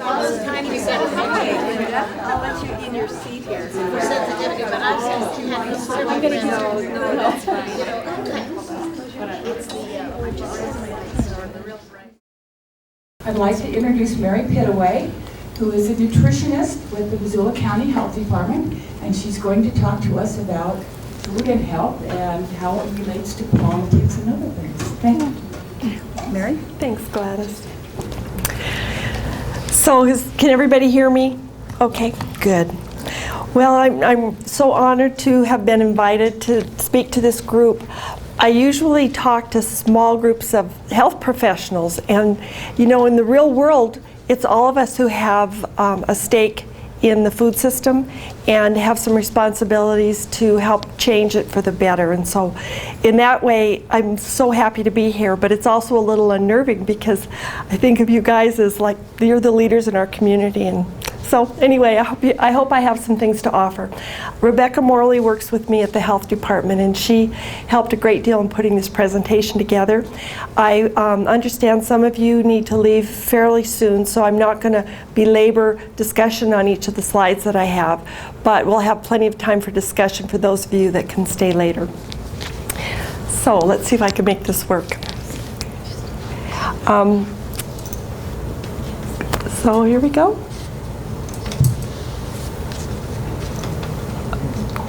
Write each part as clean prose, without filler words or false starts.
All those times you said I'll let you in your seat here. For sensitivity, but I've said I'm going to no, that's fine. It's the real bright. I'd like to introduce Mary Pittaway, who is a nutritionist with the Missoula County Health Department, and she's going to talk to us about food and health and how it relates to politics and other things. Thank you. Mary? Thanks, Gladys. So can everybody hear me? Okay, good. Well, I'm so honored to have been invited to speak to this group. I usually talk to small groups of health professionals, and you know, in the real world, it's all of us who have a stake in the food system and have some responsibilities to help change it for the better. And so in that way, I'm so happy to be here, but it's also a little unnerving because I think of you guys as like, you're the leaders in our community. And so anyway, I hope I have some things to offer. Rebecca Morley works with me at the health department, and she helped a great deal in putting this presentation together. I understand some of you need to leave fairly soon, so I'm not going to belabor discussion on each of the slides that I have, but we'll have plenty of time for discussion for those of you that can stay later. So let's see if I can make this work. So here we go.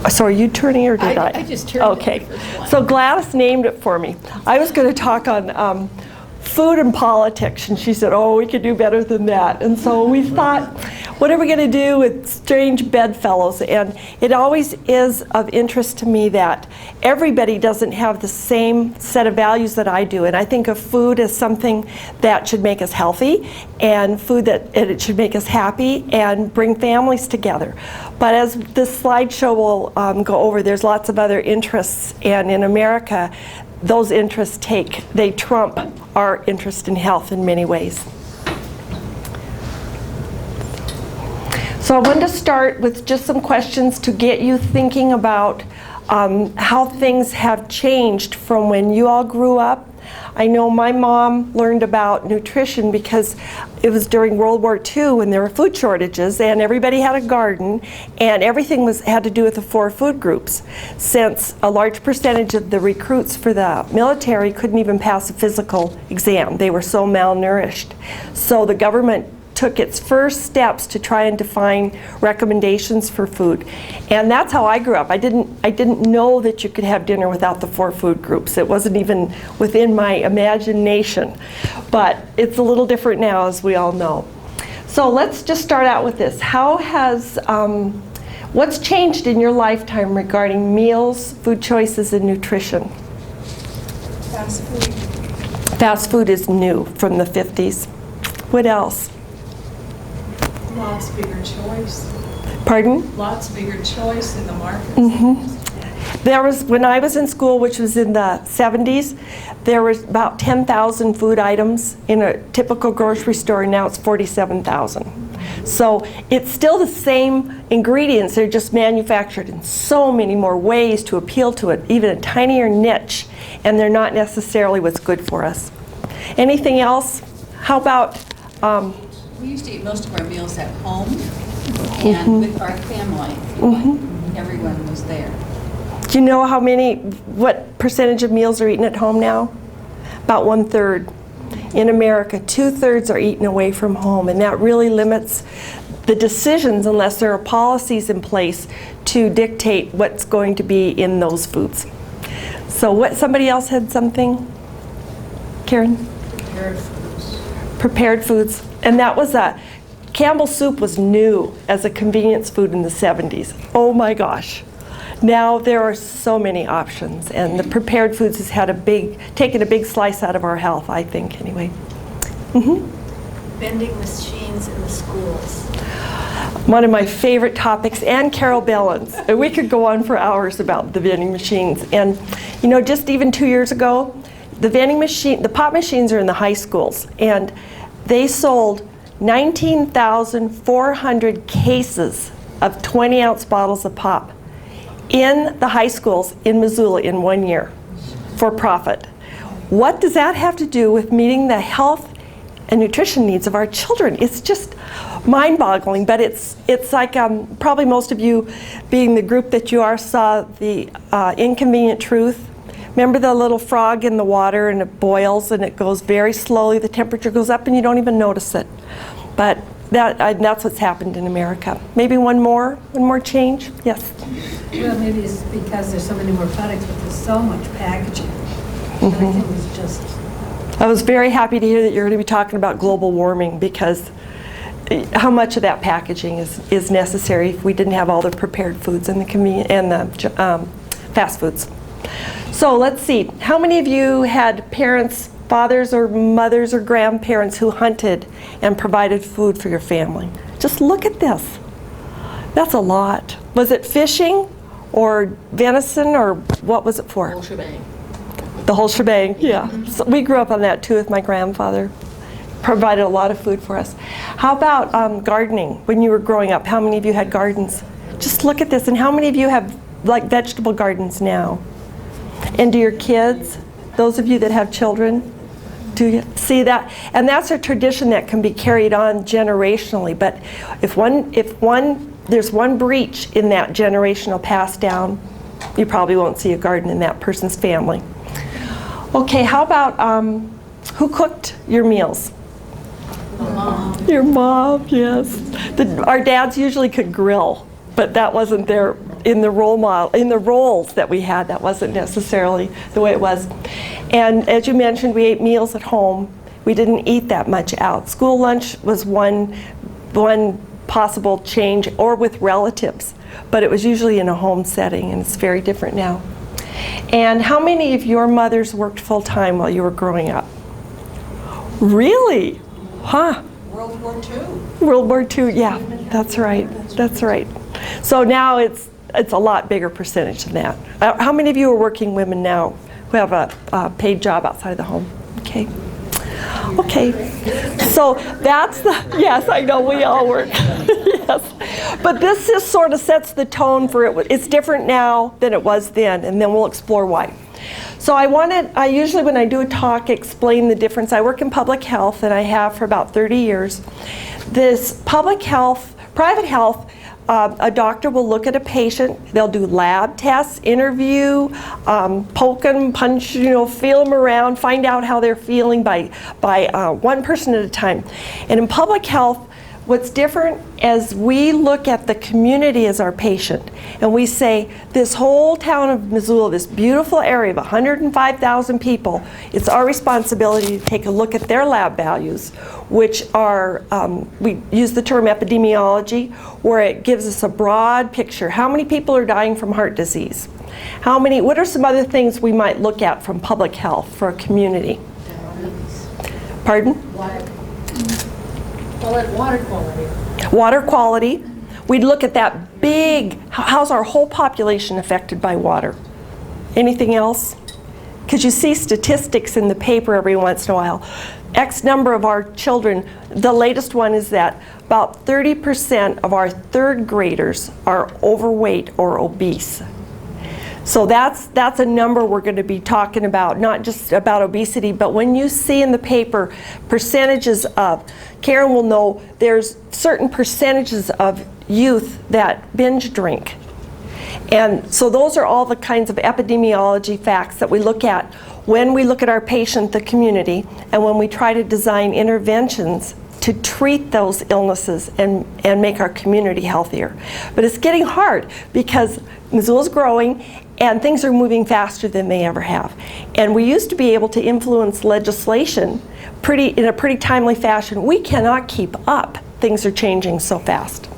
So are you turning or did I? I just turned okay. it. Okay. So Gladys named it for me. I was going to talk on food and politics, and she said, oh, we could do better than that. And so we thought, what are we going to do with strange bedfellows? And it always is of interest to me that everybody doesn't have the same set of values that I do. And I think of food as something that should make us healthy, and food that it should make us happy and bring families together. But as this slideshow will go over, there's lots of other interests, and in America, those interests they trump our interest in health in many ways. So I wanted to start with just some questions to get you thinking about how things have changed from when you all grew up. I know my mom learned about nutrition because it was during World War II when there were food shortages and everybody had a garden, and everything had to do with the 4 food groups, since a large percentage of the recruits for the military couldn't even pass a physical exam. They were so malnourished. So the government took its first steps to try and define recommendations for food. And that's how I grew up. I didn't know that you could have dinner without the 4 food groups. It wasn't even within my imagination. But it's a little different now, as we all know. So let's just start out with this. How has, what's changed in your lifetime regarding meals, food choices, and nutrition? Fast food. Fast food is new from the 50s. What else? Lots bigger choice. Pardon? Lots bigger choice in the market. Mm-hmm. There was, when I was in school, which was in the 70s, there was about 10,000 food items in a typical grocery store, and now it's 47,000. So it's still the same ingredients, they're just manufactured in so many more ways to appeal to it, even a tinier niche, and they're not necessarily what's good for us. Anything else? How about we used to eat most of our meals at home and with our family. Everyone was there. Do you know what percentage of meals are eaten at home now? About 1/3. In America, 2/3 are eaten away from home, and that really limits the decisions unless there are policies in place to dictate what's going to be in those foods. So somebody else had something? Karen? Prepared foods. Prepared foods. And that was Campbell's soup was new as a convenience food in the 70s. Oh my gosh. Now there are so many options, and the prepared foods has had taken a big slice out of our health, I think, anyway. Vending machines in the schools. One of my favorite topics, and Carol Bellin's. And we could go on for hours about the vending machines. And you know, just even 2 years ago, the pop machines are in the high schools, and they sold 19,400 cases of 20-ounce bottles of pop in the high schools in Missoula in 1 year for profit. What does that have to do with meeting the health and nutrition needs of our children? It's just mind-boggling, but it's like probably most of you, being the group that you are, saw the Inconvenient Truth. Remember the little frog in the water, and it boils and it goes very slowly, the temperature goes up and you don't even notice it. But that's what's happened in America. Maybe one more change? Yes? Well, maybe it's because there's so many more products, but there's so much packaging. I think it's just... I was very happy to hear that you're going to be talking about global warming, because how much of that packaging is necessary if we didn't have all the prepared foods and the fast foods. So let's see, how many of you had parents, fathers or mothers or grandparents who hunted and provided food for your family? Just look at this. That's a lot. Was it fishing or venison, or what was it for? Whole shebang. The whole shebang, yeah. So we grew up on that too with my grandfather. Provided a lot of food for us. How about gardening? When you were growing up, how many of you had gardens? Just look at this, and how many of you have like vegetable gardens now? And do your kids, those of you that have children, do you see that? And that's a tradition that can be carried on generationally, but if there's one breach in that generational pass down, you probably won't see a garden in that person's family. Okay, how about who cooked your meals? Mom. Your mom, yes. Our dads usually could grill, but that wasn't there in the roles that we had. That wasn't necessarily the way it was. And as you mentioned, we ate meals at home. We didn't eat that much out. School lunch was one possible change, or with relatives, but it was usually in a home setting, and it's very different now. And how many of your mothers worked full-time while you were growing up? Really? Huh? World War II. World War II, yeah, that's right. That's right. So now it's a lot bigger percentage than that. How many of you are working women now who have a paid job outside of the home? Okay. Okay. So that's yes, I know, we all work. Yes. But this just sort of sets the tone for it. It's different now than it was then, and then we'll explore why. So I usually, when I do a talk, explain the difference. I work in public health, and I have for about 30 years. This public health, private health, a doctor will look at a patient, they'll do lab tests, interview, poke them, punch, feel them around, find out how they're feeling by one person at a time. And in public health, what's different is we look at the community as our patient, and we say, this whole town of Missoula, this beautiful area of 105,000 people, it's our responsibility to take a look at their lab values, which are, we use the term epidemiology, where it gives us a broad picture. How many people are dying from heart disease? What are some other things we might look at from public health for a community? Pardon? Water quality. Water quality. We'd look at that big, how's our whole population affected by water? Anything else? Because you see statistics in the paper every once in a while. X number of our children, the latest one is that about 30% of our third graders are overweight or obese. So that's a number we're going to be talking about, not just about obesity, but when you see in the paper percentages of, Karen will know there's certain percentages of youth that binge drink. And so those are all the kinds of epidemiology facts that we look at when we look at our patient, the community, and when we try to design interventions to treat those illnesses and make our community healthier. But it's getting hard because Missoula's growing and things are moving faster than they ever have. And we used to be able to influence legislation in a pretty timely fashion. We cannot keep up. Things are changing so fast.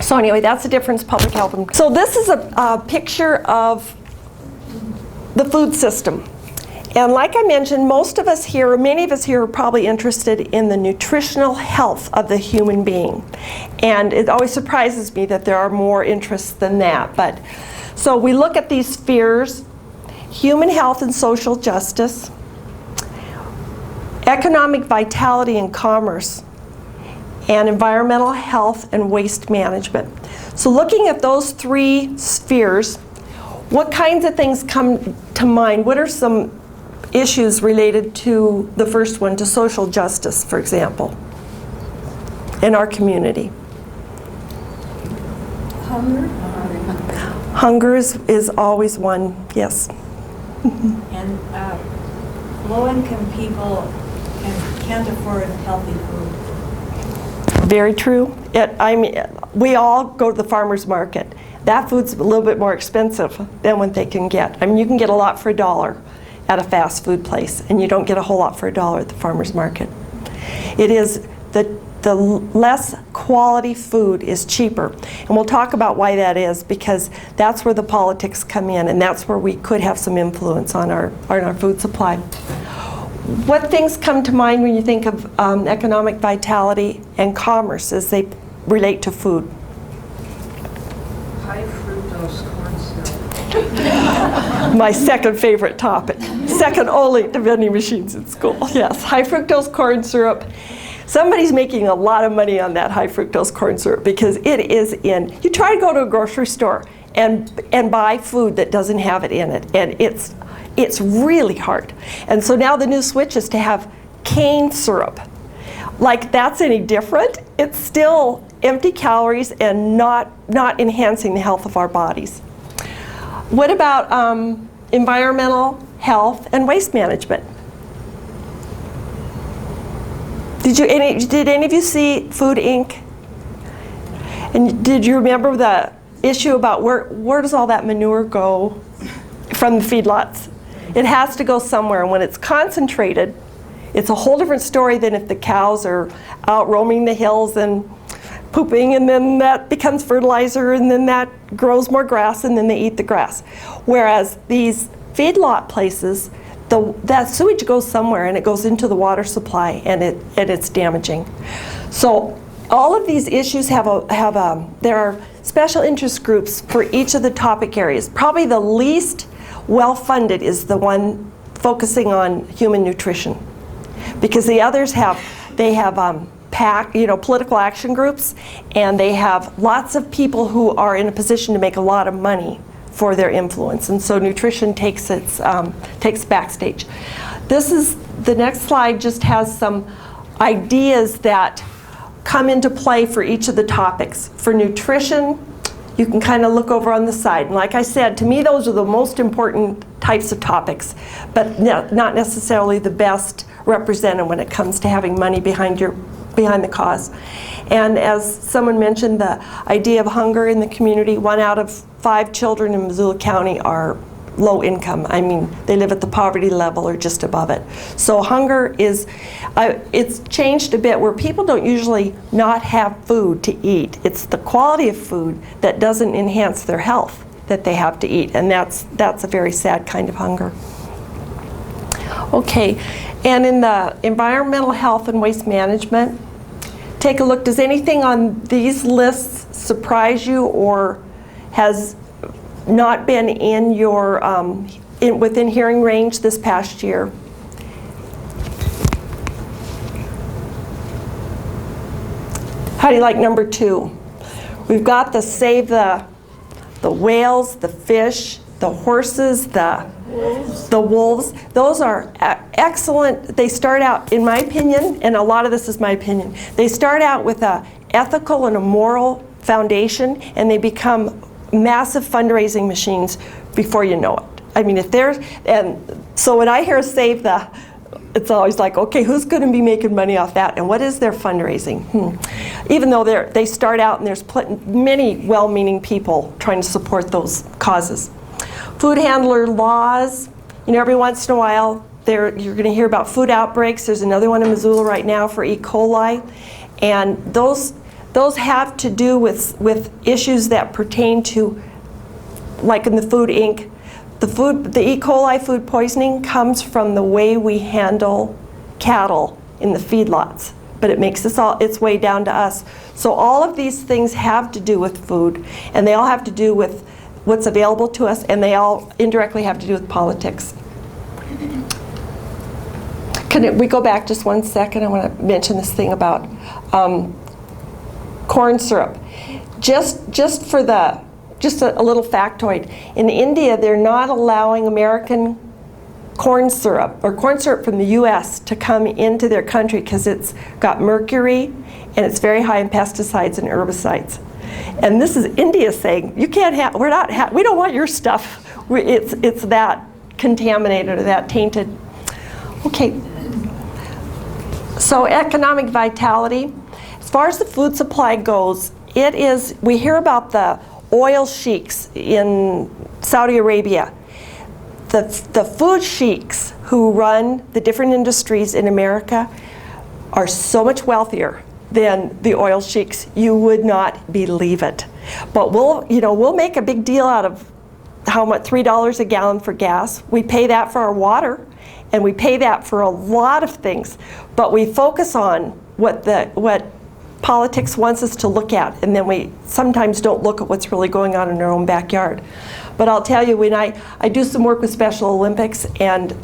So anyway, that's the difference, public health. So this is a picture of the food system. And like I mentioned, most of us here, or many of us here, are probably interested in the nutritional health of the human being. And it always surprises me that there are more interests than that. But so we look at these spheres: human health and social justice, economic vitality and commerce, and environmental health and waste management. So looking at those three spheres, what kinds of things come to mind? What are some issues related to the first one, to social justice, for example, in our community. Hunger? Hunger is always one, yes. And low-income people can't afford healthy food. Very true. I mean, we all go to the farmer's market. That food's a little bit more expensive than what they can get. I mean, you can get a lot for $1 at a fast food place, and you don't get a whole lot for $1 at the farmer's market. It is the less quality food is cheaper. And we'll talk about why that is, because that's where the politics come in, and that's where we could have some influence on our food supply. What things come to mind when you think of economic vitality and commerce as they relate to food? High fructose corn syrup. My second favorite topic. Second only to vending machines in school. Yes, high fructose corn syrup. Somebody's making a lot of money on that high fructose corn syrup because it is in. You try to go to a grocery store and buy food that doesn't have it in it, and it's really hard. And so now the new switch is to have cane syrup. Like that's any different? It's still empty calories and not enhancing the health of our bodies. What about environmental health and waste management? Did any of you see Food Inc? And did you remember the issue about where does all that manure go from the feedlots? It has to go somewhere, and when it's concentrated, it's a whole different story than if the cows are out roaming the hills and pooping, and then that becomes fertilizer, and then that grows more grass, and then they eat the grass. Whereas these feedlot places, that sewage goes somewhere, and it goes into the water supply, and it's damaging. So all of these issues there are special interest groups for each of the topic areas. Probably the least well-funded is the one focusing on human nutrition, because the others have political action groups, and they have lots of people who are in a position to make a lot of money for their influence, and so nutrition takes backstage. The next slide just has some ideas that come into play for each of the topics. For nutrition, you can kind of look over on the side, and like I said, to me those are the most important types of topics, but not necessarily the best represented when it comes to having money behind the cause. And as someone mentioned, the idea of hunger in the community, 1 out of 5 children in Missoula County are low income. I mean, they live at the poverty level or just above it. So hunger is, it's changed a bit where people don't usually not have food to eat. It's the quality of food that doesn't enhance their health that they have to eat, and that's a very sad kind of hunger. Okay, and in the environmental health and waste management, take a look. Does anything on these lists surprise you or has not been in your within hearing range this past year? How do you like number 2? We've got the save the whales, the fish, the horses, the wolves. Those are excellent. They start out, in my opinion, and a lot of this is my opinion, they start out with an ethical and a moral foundation, and they become massive fundraising machines before you know it. I mean, so when I hear save the, it's always like, okay, who's going to be making money off that, and what is their fundraising? Even though they start out and there's many well-meaning people trying to support those causes. Food handler laws, every once in a while you're going to hear about food outbreaks. There's another one in Missoula right now for E. coli, and those have to do with issues that pertain to, like in the Food Inc., the E. coli food poisoning comes from the way we handle cattle in the feedlots, but it makes its way down to us. So all of these things have to do with food, and they all have to do with what's available to us, and they all indirectly have to do with politics. Can we go back just one second? I want to mention this thing about corn syrup. Just a little factoid. In India, they're not allowing American corn syrup from the US to come into their country because it's got mercury and it's very high in pesticides and herbicides. And this is India saying, you can't have, we don't want your stuff. It's that contaminated or that tainted. Okay, so economic vitality. As far as the food supply goes, we hear about the oil sheiks in Saudi Arabia. The food sheiks who run the different industries in America are so much wealthier than the oil sheiks. You would not believe it. But we'll make a big deal out of how much, $3 a gallon for gas. We pay that for our water, and we pay that for a lot of things. But we focus on what politics wants us to look at, and then we sometimes don't look at what's really going on in our own backyard. But I'll tell you, when I do some work with Special Olympics, and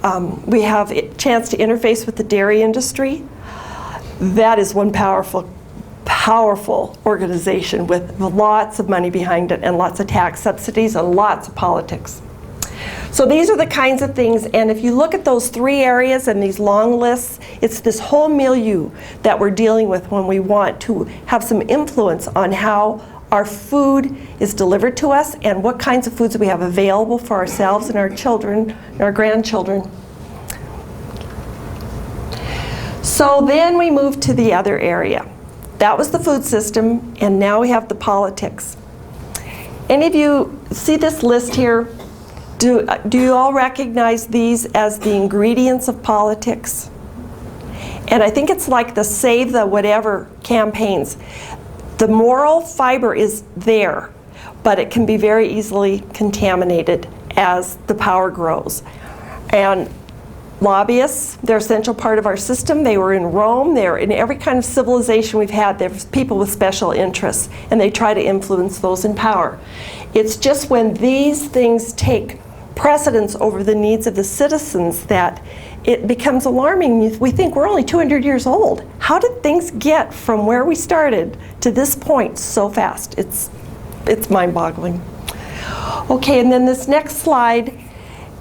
we have a chance to interface with the dairy industry, that is one powerful organization with lots of money behind it and lots of tax subsidies and lots of politics. So these are the kinds of things, and if you look at those 3 areas and these long lists, it's this whole milieu that we're dealing with when we want to have some influence on how our food is delivered to us and what kinds of foods we have available for ourselves and our children and our grandchildren. So then we move to the other area. That was the food system, and now we have the politics. Any of you see this list here? Do you all recognize these as the ingredients of politics? And I think it's like the Save the Whatever campaigns. The moral fiber is there, but it can be very easily contaminated as the power grows. And lobbyists, they're an essential part of our system. They were in Rome, they're in every kind of civilization we've had. There's people with special interests, and they try to influence those in power. It's just when these things take precedence over the needs of the citizens that it becomes alarming. We think we're only 200 years old. How did things get from where we started to this point so fast? It's mind-boggling. Okay, and then this next slide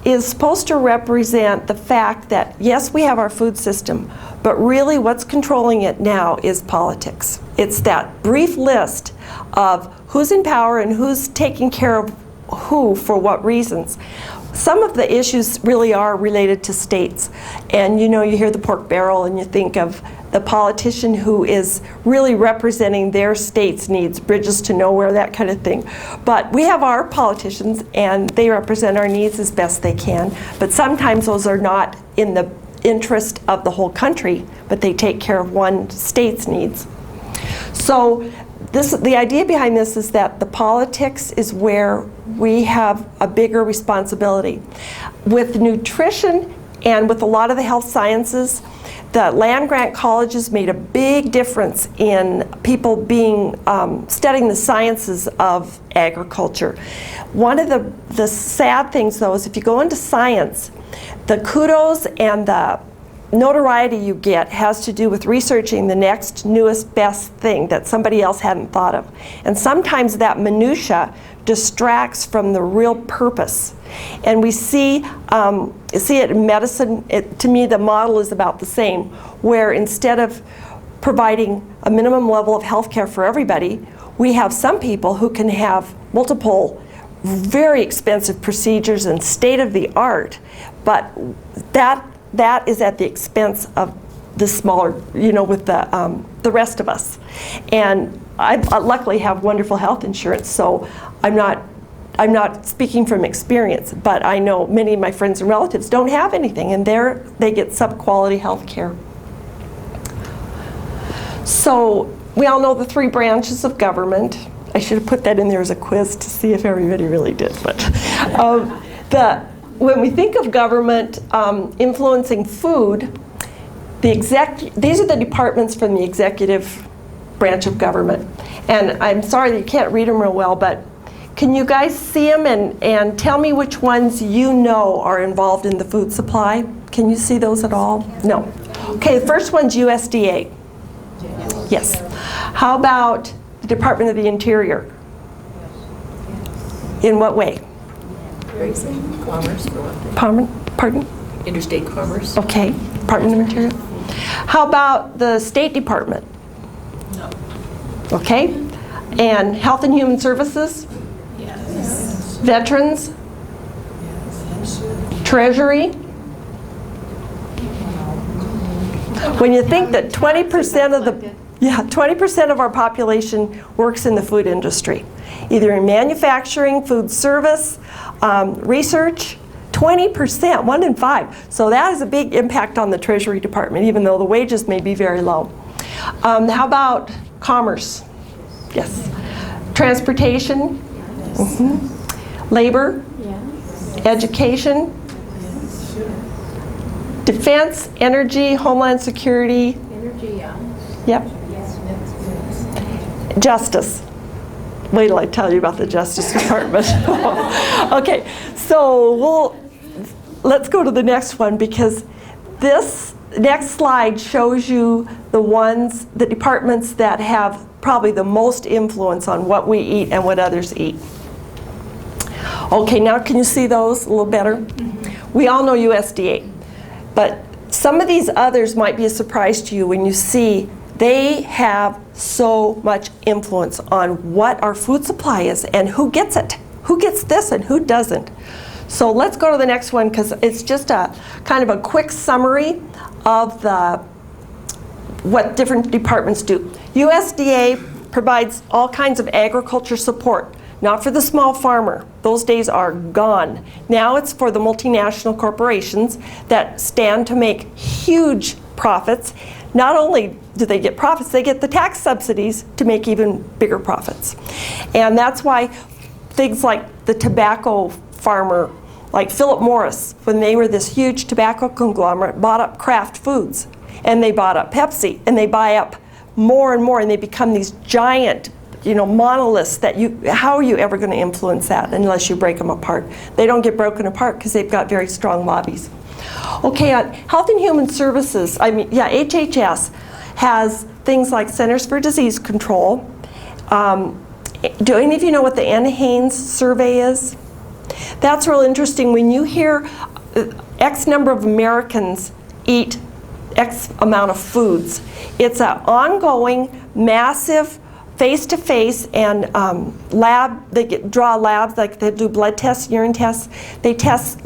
is supposed to represent the fact that, yes, we have our food system, but really what's controlling it now is politics. It's that brief list of who's in power and who's taking care of who for what reasons. Some of the issues really are related to states. And you hear the pork barrel and you think of the politician who is really representing their state's needs, bridges to nowhere, that kind of thing. But we have our politicians and they represent our needs as best they can. But sometimes those are not in the interest of the whole country, but they take care of one state's needs. So the idea behind this is that the politics is where we have a bigger responsibility. With nutrition and with a lot of the health sciences, the land-grant colleges made a big difference in people being studying the sciences of agriculture. One of the sad things, though, is if you go into science, the kudos and the notoriety you get has to do with researching the next newest best thing that somebody else hadn't thought of. And sometimes that minutia distracts from the real purpose. And we see it in medicine. To me, the model is about the same, where instead of providing a minimum level of health care for everybody, we have some people who can have multiple very expensive procedures and state-of-the-art, but that is at the expense of the smaller, with the rest of us. And I luckily have wonderful health insurance, so I'm not speaking from experience, but I know many of my friends and relatives don't have anything, and they get sub-quality health care. So we all know the 3 branches of government. I should have put that in there as a quiz to see if everybody really did, but when we think of government influencing food, these are the departments from the executive branch of government. And I'm sorry that you can't read them real well, but can you guys see them and tell me which ones are involved in the food supply? Can you see those at all? No. Okay, the first one's USDA. Yes. How about the Department of the Interior? In what way? Commerce. Pardon? Interstate Commerce. Okay, Department of Interior. How about the State Department? No. Okay, and Health and Human Services? Yes. Veterans? Treasury? When you think that 20% of the 20% of our population works in the food industry, either in manufacturing, food service, research, 20%, 1 in 5. So that has a big impact on the Treasury Department, even though the wages may be very low. How about commerce? Yes. Transportation? Labor? Education? Defense, energy, homeland security? Energy, Yep. Justice. Wait till I tell you about the Justice Department. Okay, so let's go to the next one, because this next slide shows you the departments that have probably the most influence on what we eat and what others eat. Okay, now can you see those a little better? We all know USDA, but some of these others might be a surprise to you when you see they have so much influence on what our food supply is and who gets it. Who gets this and who doesn't. So let's go to the next one, because it's just a kind of a quick summary of what different departments do. USDA provides all kinds of agriculture support, not for the small farmer. Those days are gone. Now it's for the multinational corporations that stand to make huge profits. Not only do they get profits, they get the tax subsidies to make even bigger profits. And that's why things like the tobacco farmer, like Philip Morris, when they were this huge tobacco conglomerate, bought up Kraft Foods, and they bought up Pepsi, and they buy up more and more, and they become these giant, monoliths that how are you ever going to influence that unless you break them apart? They don't get broken apart because they've got very strong lobbies. Okay, on Health and Human Services, HHS has things like Centers for Disease Control. Do any of you know what the NHANES survey is? That's real interesting. When you hear X number of Americans eat X amount of foods, it's an ongoing, massive, face-to-face and they draw labs, like they do blood tests, urine tests. They test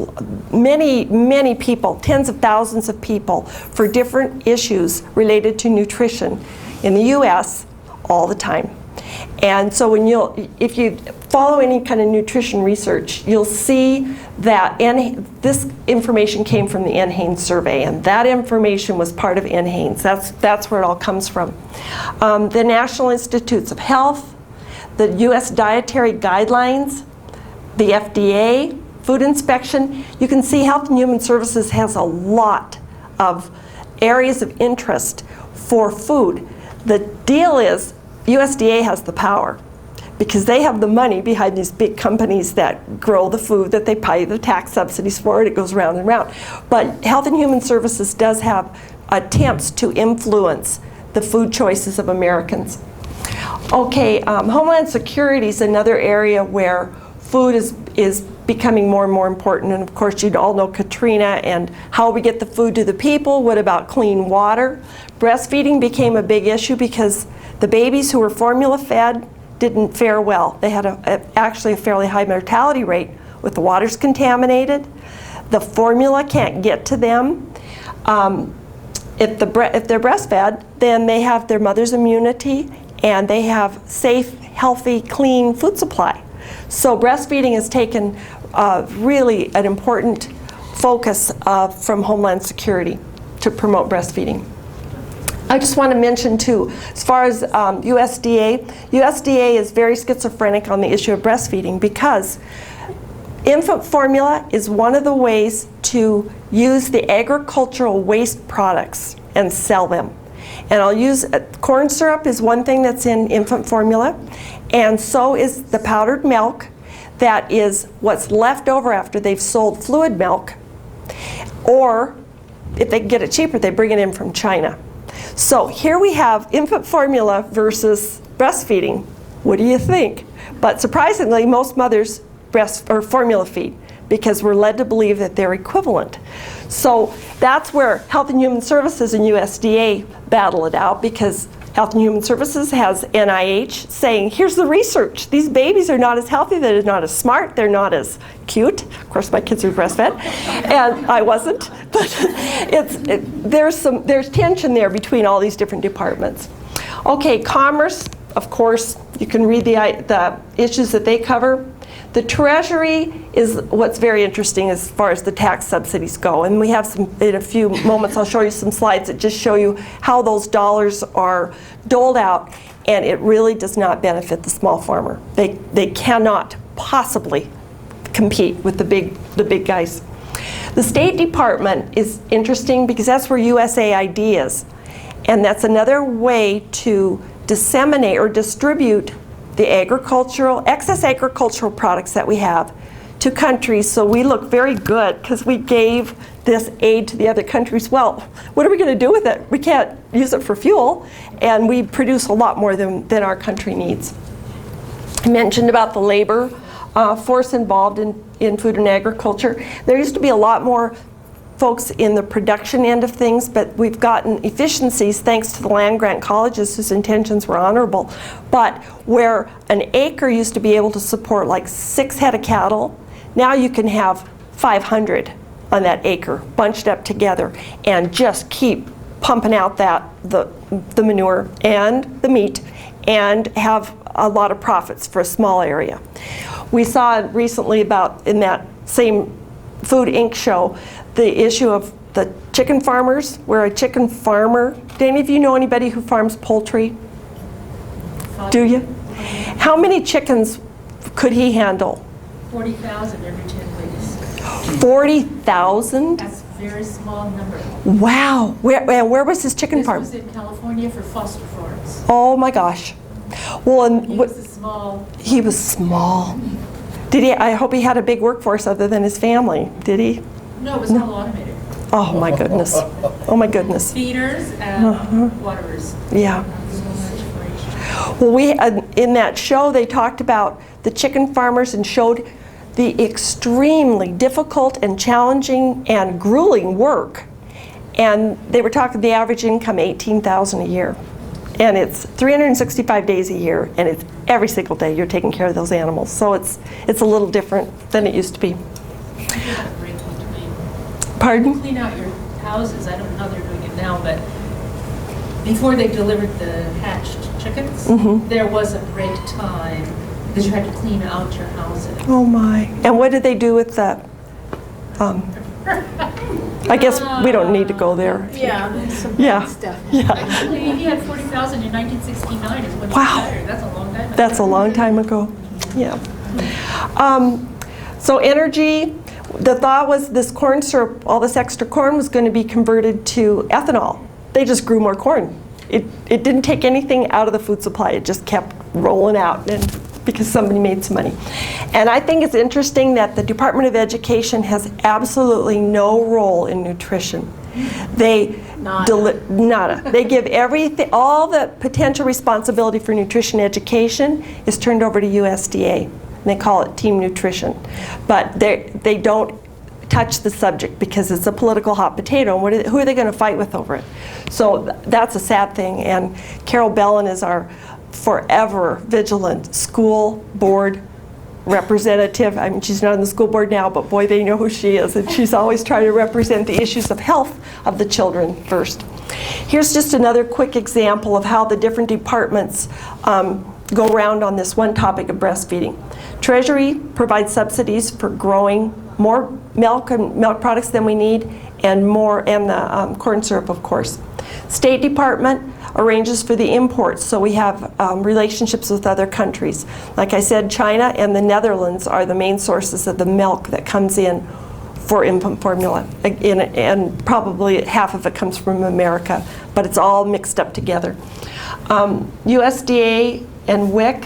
many people, tens of thousands of people, for different issues related to nutrition in the US all the time. And so if you follow any kind of nutrition research, you'll see that this information came from the NHANES survey, and that information was part of NHANES. That's where it all comes from. The National Institutes of Health, the US Dietary Guidelines, the FDA, food inspection. You can see Health and Human Services has a lot of areas of interest for food. The deal is, USDA has the power because they have the money behind these big companies that grow the food that they pay the tax subsidies for, and it goes round and round. But Health and Human Services does have attempts to influence the food choices of Americans. Okay, Homeland Security is another area where food is becoming more and more important, and of course you'd all know Katrina and how we get the food to the people. What about clean water? Breastfeeding became a big issue because the babies who were formula fed didn't fare well. They had actually a fairly high mortality rate with the water's contaminated. The formula can't get to them. If they're breastfed, then they have their mother's immunity and they have safe, healthy, clean food supply. So breastfeeding has taken really an important focus from Homeland Security to promote breastfeeding. I just want to mention too, as far as USDA is very schizophrenic on the issue of breastfeeding because infant formula is one of the ways to use the agricultural waste products and sell them. And I'll use corn syrup is one thing that's in infant formula, and so is the powdered milk that is what's left over after they've sold fluid milk, or if they can get it cheaper, they bring it in from China. So here we have infant formula versus breastfeeding. What do you think? But surprisingly, most mothers formula feed because we're led to believe that they're equivalent. So that's where Health and Human Services and USDA battle it out, because Health and Human Services has NIH saying, here's the research. These babies are not as healthy, they're not as smart, they're not as cute. Of course, my kids are breastfed, and I wasn't. But there's tension there between all these different departments. Okay, commerce, of course, you can read the issues that they cover. The Treasury is what's very interesting as far as the tax subsidies go. And we have some, in a few moments, I'll show you some slides that just show you how those dollars are doled out, and it really does not benefit the small farmer. They cannot possibly compete with the big guys. The State Department is interesting because that's where USAID is. And that's another way to disseminate or distribute the excess agricultural products that we have to countries, so we look very good because we gave this aid to the other countries. Well, what are we going to do with it? We can't use it for fuel, and we produce a lot more than our country needs. I mentioned about the labor force involved in food and agriculture. There used to be a lot more folks in the production end of things, but we've gotten efficiencies thanks to the land-grant colleges whose intentions were honorable. But where an acre used to be able to support like 6 head of cattle, now you can have 500 on that acre bunched up together and just keep pumping out the manure and the meat and have a lot of profits for a small area. We saw recently about in that same Food Inc. show the issue of the chicken farmers, where a chicken farmer, do any of you know anybody who farms poultry? Do you? How many chickens could he handle? 40,000 every 10 weeks. 40,000? That's a very small number. Wow. Where was his chicken farm? This was in California for foster farms. Oh my gosh. Well, and He was a small. he was small. Did he? I hope he had a big workforce other than his family. Did he? No, it was all automated. Oh my goodness. Oh my goodness. Feeders and waterers. Yeah. Well, in that show they talked about the chicken farmers and showed the extremely difficult and challenging and grueling work. And they were talking the average income $18,000 a year. And it's 365 days a year, and it's every single day you're taking care of those animals. So it's a little different than it used to be. Pardon? Clean out your houses. I don't know how they're doing it now, but before they delivered the hatched chickens, there was a break time because you had to clean out your houses. Oh my. And what did they do with the, I guess we don't need to go there. Yeah, that's some Yeah. bad stuff. Yeah. Actually, he had 40,000 in 1969 is when he Wow. retired. That's a long time ago. That's a long time ago. Yeah. So energy, the thought was this corn syrup, all this extra corn was going to be converted to ethanol. They just grew more corn. It didn't take anything out of the food supply. It just kept rolling out, and because somebody made some money. And I think it's interesting that the Department of Education has absolutely no role in nutrition. They nada. They give everything, all the potential responsibility for nutrition education is turned over to USDA. And they call it team nutrition. But they don't touch the subject because it's a political hot potato, and who are they going to fight with over it? So that's a sad thing. And Carol Bellin is our forever vigilant school board representative. I mean, she's not on the school board now, but boy, they know who she is. And she's always trying to represent the issues of health of the children first. Here's just another quick example of how the different departments go around on this one topic of breastfeeding. Treasury provides subsidies for growing more milk and milk products than we need, and the corn syrup, of course. State Department arranges for the imports, so we have relationships with other countries. Like I said, China and the Netherlands are the main sources of the milk that comes in for infant formula, and probably half of it comes from America, but it's all mixed up together. USDA and WIC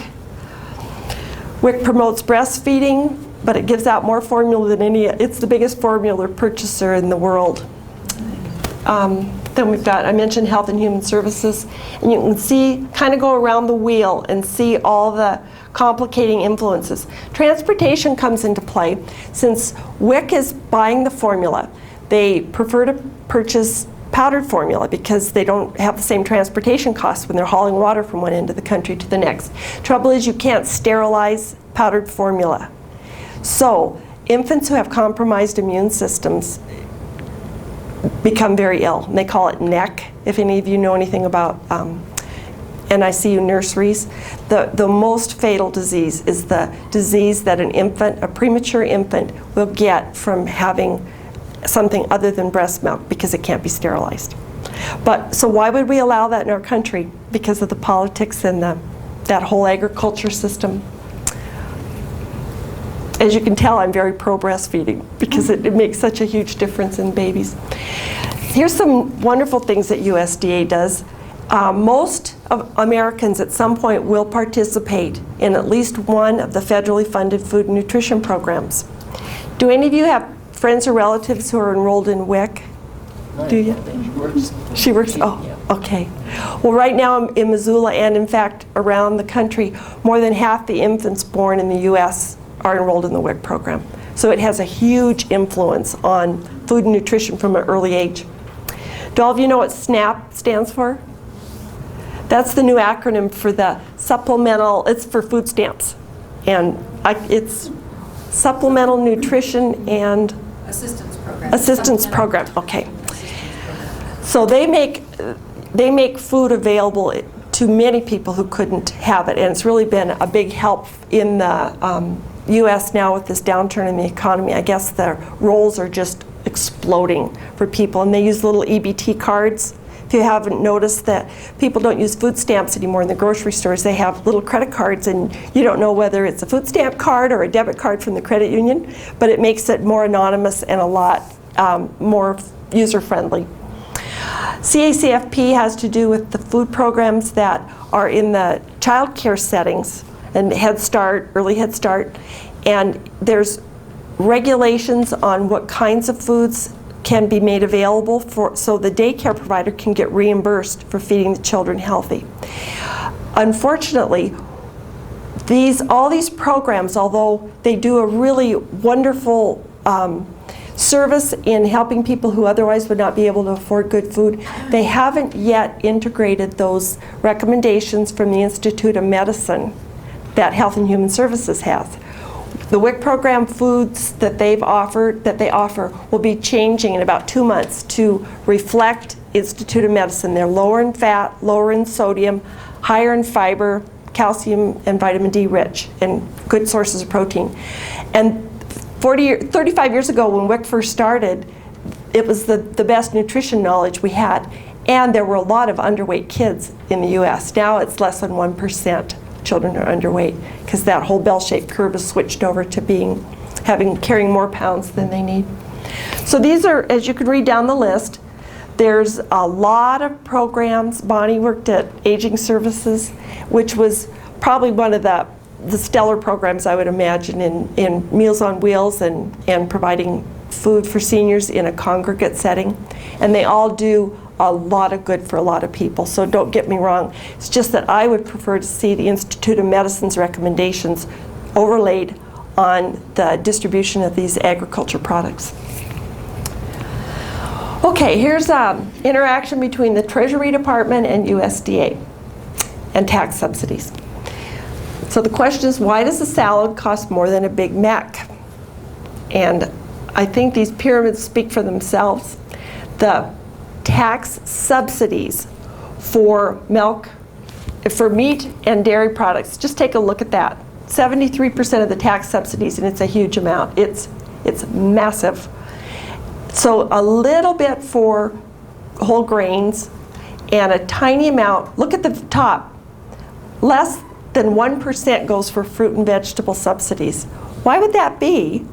promotes breastfeeding, but it gives out more formula than it's the biggest formula purchaser in the world. Then we've got, I mentioned Health and Human Services, and you can see, kind of go around the wheel and see all the complicating influences. Transportation comes into play. Since WIC is buying the formula, they prefer to purchase powdered formula because they don't have the same transportation costs when they're hauling water from one end of the country to the next. Trouble is, you can't sterilize powdered formula. So infants who have compromised immune systems become very ill. And they call it NEC, if any of you know anything about NICU nurseries. The most fatal disease is the disease that an infant, a premature infant, will get from having something other than breast milk because it can't be sterilized. But so why would we allow that in our country? Because of the politics and that whole agriculture system. As you can tell, I'm very pro breastfeeding because it makes such a huge difference in babies. Here's some wonderful things that USDA does. Most of Americans at some point will participate in at least one of the federally funded food and nutrition programs. Do any of you have friends or relatives who are enrolled in WIC? Do you? She works. She works? Oh, okay. Well, right now in Missoula and in fact around the country, more than half the infants born in the U.S. are enrolled in the WIC program. So it has a huge influence on food and nutrition from an early age. Do all of you know what SNAP stands for? That's the new acronym for the supplemental, it's for food stamps. And it's Supplemental Nutrition and Assistance program. Assistance program, okay. So they make food available to many people who couldn't have it, and it's really been a big help in the U.S. now with this downturn in the economy. I guess the rolls are just exploding for people, and they use little EBT cards. If you haven't noticed that people don't use food stamps anymore in the grocery stores, they have little credit cards, and you don't know whether it's a food stamp card or a debit card from the credit union, but it makes it more anonymous and a lot more user-friendly. CACFP has to do with the food programs that are in the child care settings and Head Start, early Head Start, and there's regulations on what kinds of foods can be made available so the daycare provider can get reimbursed for feeding the children healthy. Unfortunately, all these programs, although they do a really wonderful service in helping people who otherwise would not be able to afford good food, they haven't yet integrated those recommendations from the Institute of Medicine that Health and Human Services has. The WIC program foods that they offer will be changing in about 2 months to reflect Institute of Medicine. They're lower in fat, lower in sodium, higher in fiber, calcium and vitamin D rich, and good sources of protein. And 35 years ago when WIC first started, it was the best nutrition knowledge we had, and there were a lot of underweight kids in the U.S. Now it's less than 1%. Children are underweight because that whole bell-shaped curve is switched over to carrying more pounds than they need. So these are, as you can read down the list, there's a lot of programs. Bonnie worked at Aging Services, which was probably one of the stellar programs I would imagine in Meals on Wheels and providing food for seniors in a congregate setting. And they all do a lot of good for a lot of people, so don't get me wrong. It's just that I would prefer to see the Institute of Medicine's recommendations overlaid on the distribution of these agriculture products. Okay, here's an interaction between the Treasury Department and USDA and tax subsidies. So the question is, why does a salad cost more than a Big Mac? And I think these pyramids speak for themselves. The tax subsidies for milk, for meat and dairy products, just take a look at that. 73% of the tax subsidies, and it's a huge amount. It's massive. So a little bit for whole grains and a tiny amount, look at the top, less than 1% goes for fruit and vegetable subsidies. Why would that be?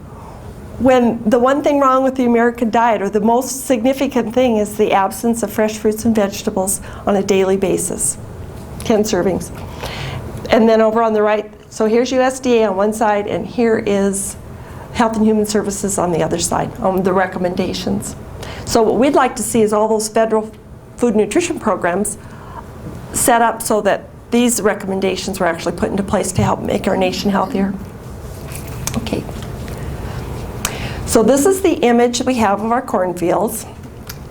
When the one thing wrong with the American diet, or the most significant thing, is the absence of fresh fruits and vegetables on a daily basis. 10 servings. And then over on the right, so here's USDA on one side, and here is Health and Human Services on the other side, on the recommendations. So what we'd like to see is all those federal food nutrition programs set up so that these recommendations were actually put into place to help make our nation healthier. Okay. So this is the image we have of our cornfields,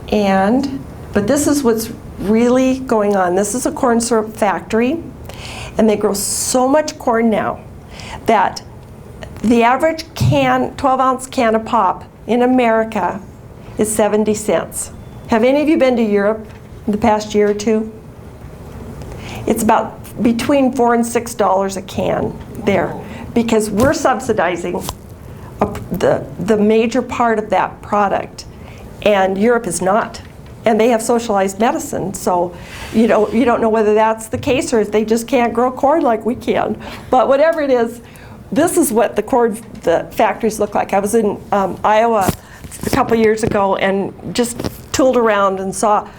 but this is what's really going on. This is a corn syrup factory, and they grow so much corn now that the average 12-ounce can of pop in America is 70 cents. Have any of you been to Europe in the past year or two? It's about between $4 and $6 a can there, because we're subsidizing the major part of that product, and Europe is not. And they have socialized medicine, so you don't know whether that's the case or if they just can't grow corn like we can. But whatever it is, this is what the factories look like. I was in Iowa a couple years ago and just tooled around and saw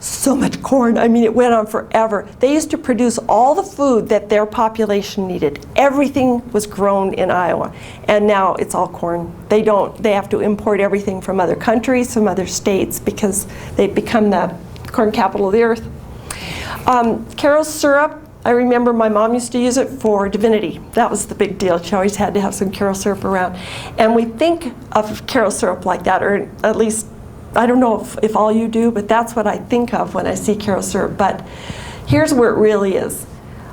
so much corn. I mean, it went on forever. They used to produce all the food that their population needed. Everything was grown in Iowa, and now it's all corn. They have to import everything from other countries, from other states, because they've become the corn capital of the earth. Carol's syrup, I remember my mom used to use it for divinity. That was the big deal. She always had to have some Carol syrup around. And we think of Carol syrup like that, or at least, I don't know if all you do, but that's what I think of when I see Carol syrup. But here's where it really is.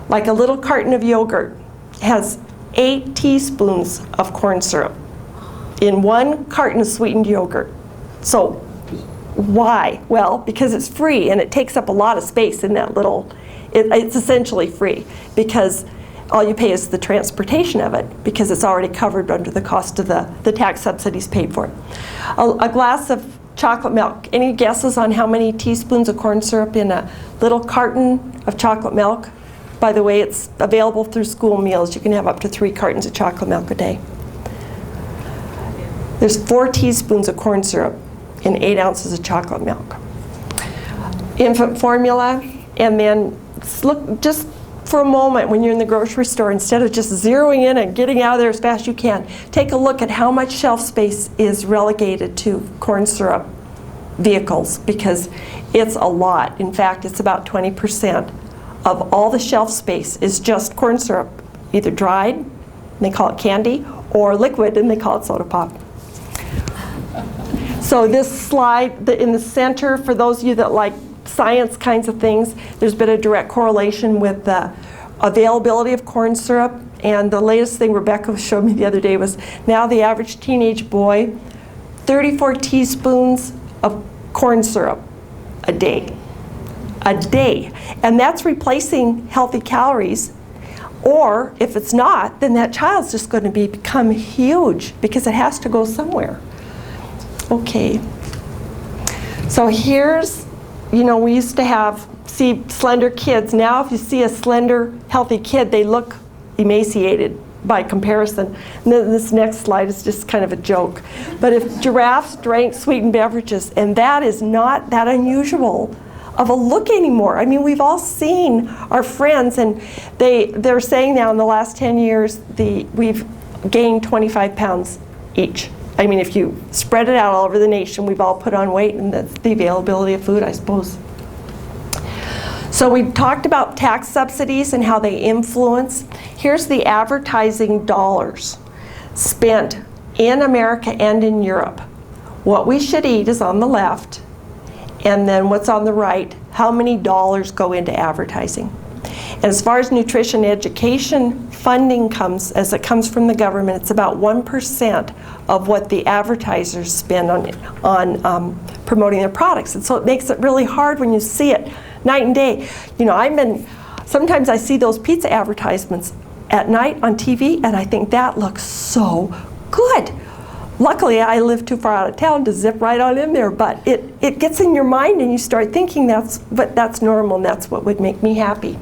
Like a little carton of yogurt has 8 teaspoons of corn syrup in 1 carton of sweetened yogurt. So why? Well, because it's free and it takes up a lot of space in that little, it's essentially free because all you pay is the transportation of it, because it's already covered under the cost of the tax subsidies paid for it. A glass of chocolate milk. Any guesses on how many teaspoons of corn syrup in a little carton of chocolate milk? By the way, it's available through school meals. You can have up to 3 cartons of chocolate milk a day. There's 4 teaspoons of corn syrup in 8 ounces of chocolate milk. Infant formula, and then look just for a moment when you're in the grocery store, instead of just zeroing in and getting out of there as fast as you can, take a look at how much shelf space is relegated to corn syrup vehicles, because it's a lot. In fact, it's about 20% of all the shelf space is just corn syrup, either dried, and they call it candy, or liquid, and they call it soda pop. So this slide in the center, for those of you that like science kinds of things, there's been a direct correlation with the availability of corn syrup. And the latest thing Rebecca showed me the other day was now the average teenage boy, 34 teaspoons of corn syrup a day. A day. And that's replacing healthy calories. Or if it's not, then that child's just going to become huge, because it has to go somewhere. Okay. So here's, we used to see slender kids. Now if you see a slender, healthy kid, they look emaciated by comparison. And then this next slide is just kind of a joke. But if giraffes drank sweetened beverages, and that is not that unusual of a look anymore. I mean, we've all seen our friends, and they're saying now in the last 10 years, we've gained 25 pounds each. I mean, if you spread it out all over the nation, we've all put on weight, and that's the availability of food, I suppose. So we talked about tax subsidies and how they influence. Here's the advertising dollars spent in America and in Europe. What we should eat is on the left, and then what's on the right, how many dollars go into advertising. And as far as nutrition education funding comes, as it comes from the government, it's about 1% of what the advertisers spend on promoting their products. And so it makes it really hard when you see it night and day. Sometimes I see those pizza advertisements at night on TV, and I think that looks so good. Luckily, I live too far out of town to zip right on in there, but it gets in your mind, and you start thinking that's normal, and that's what would make me happy.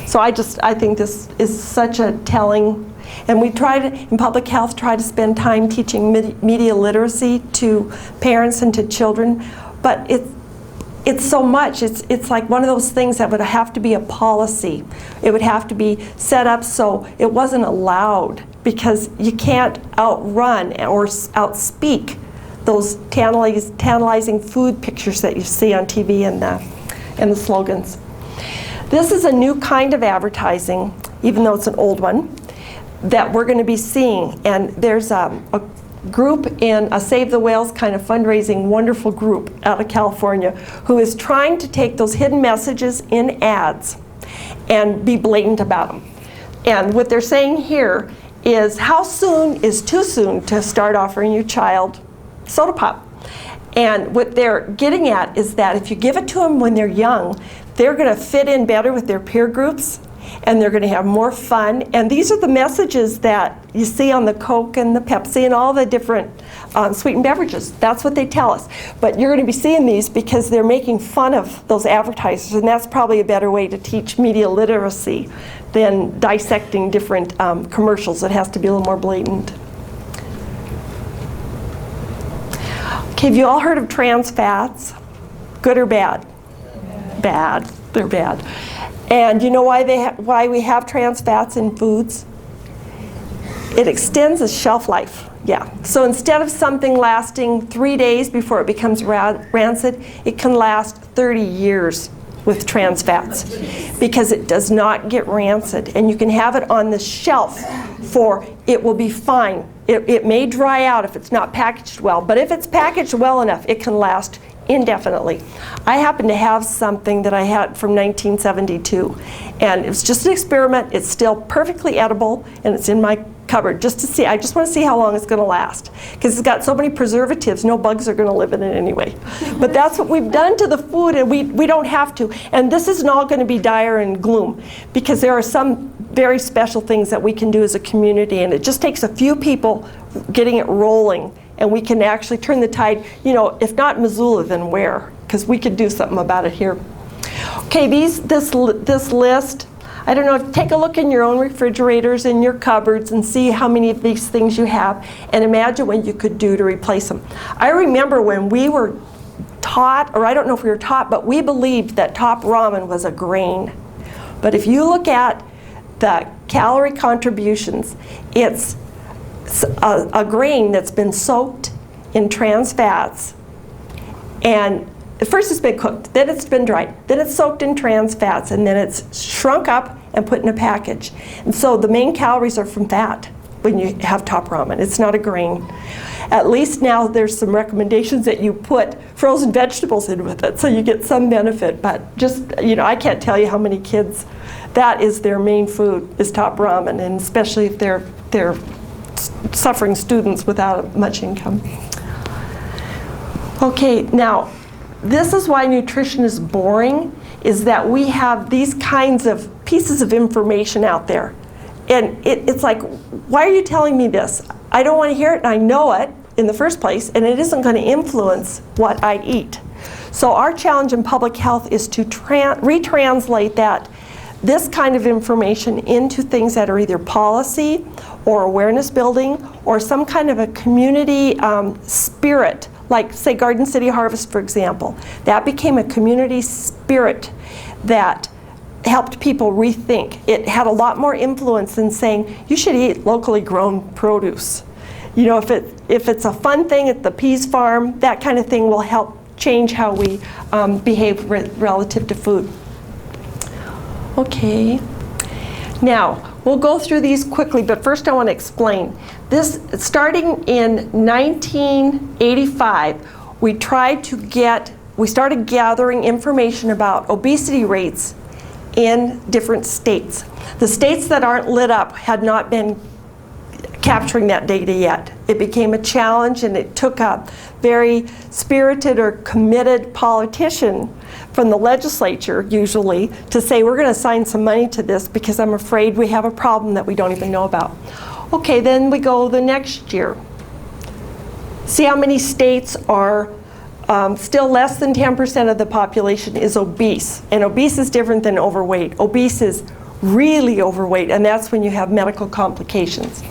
So I think this is such a telling, and we try to, in public health, try to spend time teaching media literacy to parents and to children, but it's so much. It's like one of those things that would have to be a policy. It would have to be set up so it wasn't allowed, because you can't outrun or outspeak those tantalizing food pictures that you see on TV and the slogans. This is a new kind of advertising, even though it's an old one, that we're going to be seeing. And there's a group in a Save the Whales kind of fundraising wonderful group out of California who is trying to take those hidden messages in ads and be blatant about them. And what they're saying here is, how soon is too soon to start offering your child soda pop? And what they're getting at is that if you give it to them when they're young, they're going to fit in better with their peer groups, and they're going to have more fun. And these are the messages that you see on the Coke and the Pepsi and all the different sweetened beverages. That's what they tell us. But you're going to be seeing these because they're making fun of those advertisers, and that's probably a better way to teach media literacy than dissecting different commercials. It has to be a little more blatant. Okay, have you all heard of trans fats? Good or bad? Bad. They're bad. And you know why we have trans fats in foods? It extends the shelf life. Yeah. So instead of something lasting 3 days before it becomes rancid, it can last 30 years with trans fats because it does not get rancid. And you can have it on the shelf it will be fine. It may dry out if it's not packaged well, but if it's packaged well enough, it can last indefinitely. I happen to have something that I had from 1972, and it was just an experiment. It's still perfectly edible, and it's in my cupboard just to see. I just want to see how long it's going to last, because it's got so many preservatives, no bugs are going to live in it anyway. But that's what we've done to the food, and we don't have to. And this isn't all going to be dire and gloom, because there are some very special things that we can do as a community, and it just takes a few people getting it rolling, and we can actually turn the tide. You know, if not Missoula, then where? Because we could do something about it here. Okay, this list, I don't know, take a look in your own refrigerators and your cupboards and see how many of these things you have, and imagine what you could do to replace them. I remember when we were taught, or I don't know if we were taught, but we believed that top ramen was a grain. But if you look at the calorie contributions, it's a grain that's been soaked in trans fats, and first it's been cooked, then it's been dried, then it's soaked in trans fats, and then it's shrunk up and put in a package. And so the main calories are from fat when you have top ramen. It's not a grain. At least now there's some recommendations that you put frozen vegetables in with it, so you get some benefit. But just, you know, I can't tell you how many kids that is their main food, is top ramen, and especially if they're suffering students without much income. Okay, now this is why nutrition is boring, is that we have these kinds of pieces of information out there. And it's like, why are you telling me this? I don't want to hear it, and I know it in the first place, and it isn't going to influence what I eat. So our challenge in public health is to retranslate this kind of information into things that are either policy or awareness building or some kind of a community spirit, like say Garden City Harvest, for example. That became a community spirit that helped people rethink. It had a lot more influence than saying you should eat locally grown produce. You know, if it's a fun thing at the Peas Farm, that kind of thing will help change how we behave relative to food. Okay, now we'll go through these quickly, but first I want to explain. This, starting in 1985, we started gathering information about obesity rates in different states. The states that aren't lit up had not been capturing that data yet. It became a challenge, and it took a very spirited or committed politician from the legislature, usually, to say we're going to assign some money to this because I'm afraid we have a problem that we don't even know about. Okay, then we go the next year. See how many states are still less than 10% of the population is obese. And obese is different than overweight. Obese is really overweight, and that's when you have medical complications.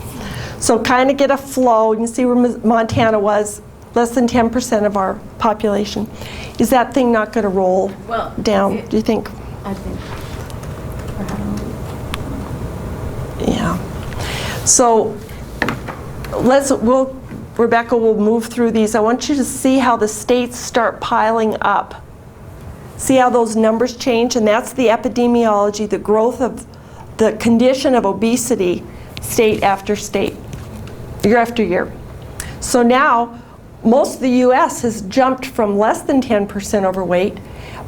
So kind of get a flow. You can see where Montana was, less than 10% of our population. Is that thing not going to roll down, do you think? I think. Yeah. So Rebecca will move through these. I want you to see how the states start piling up See how those numbers change? And that's the epidemiology, the growth of the condition of obesity state after state, year after year. So now, most of the US has jumped from less than 10% overweight.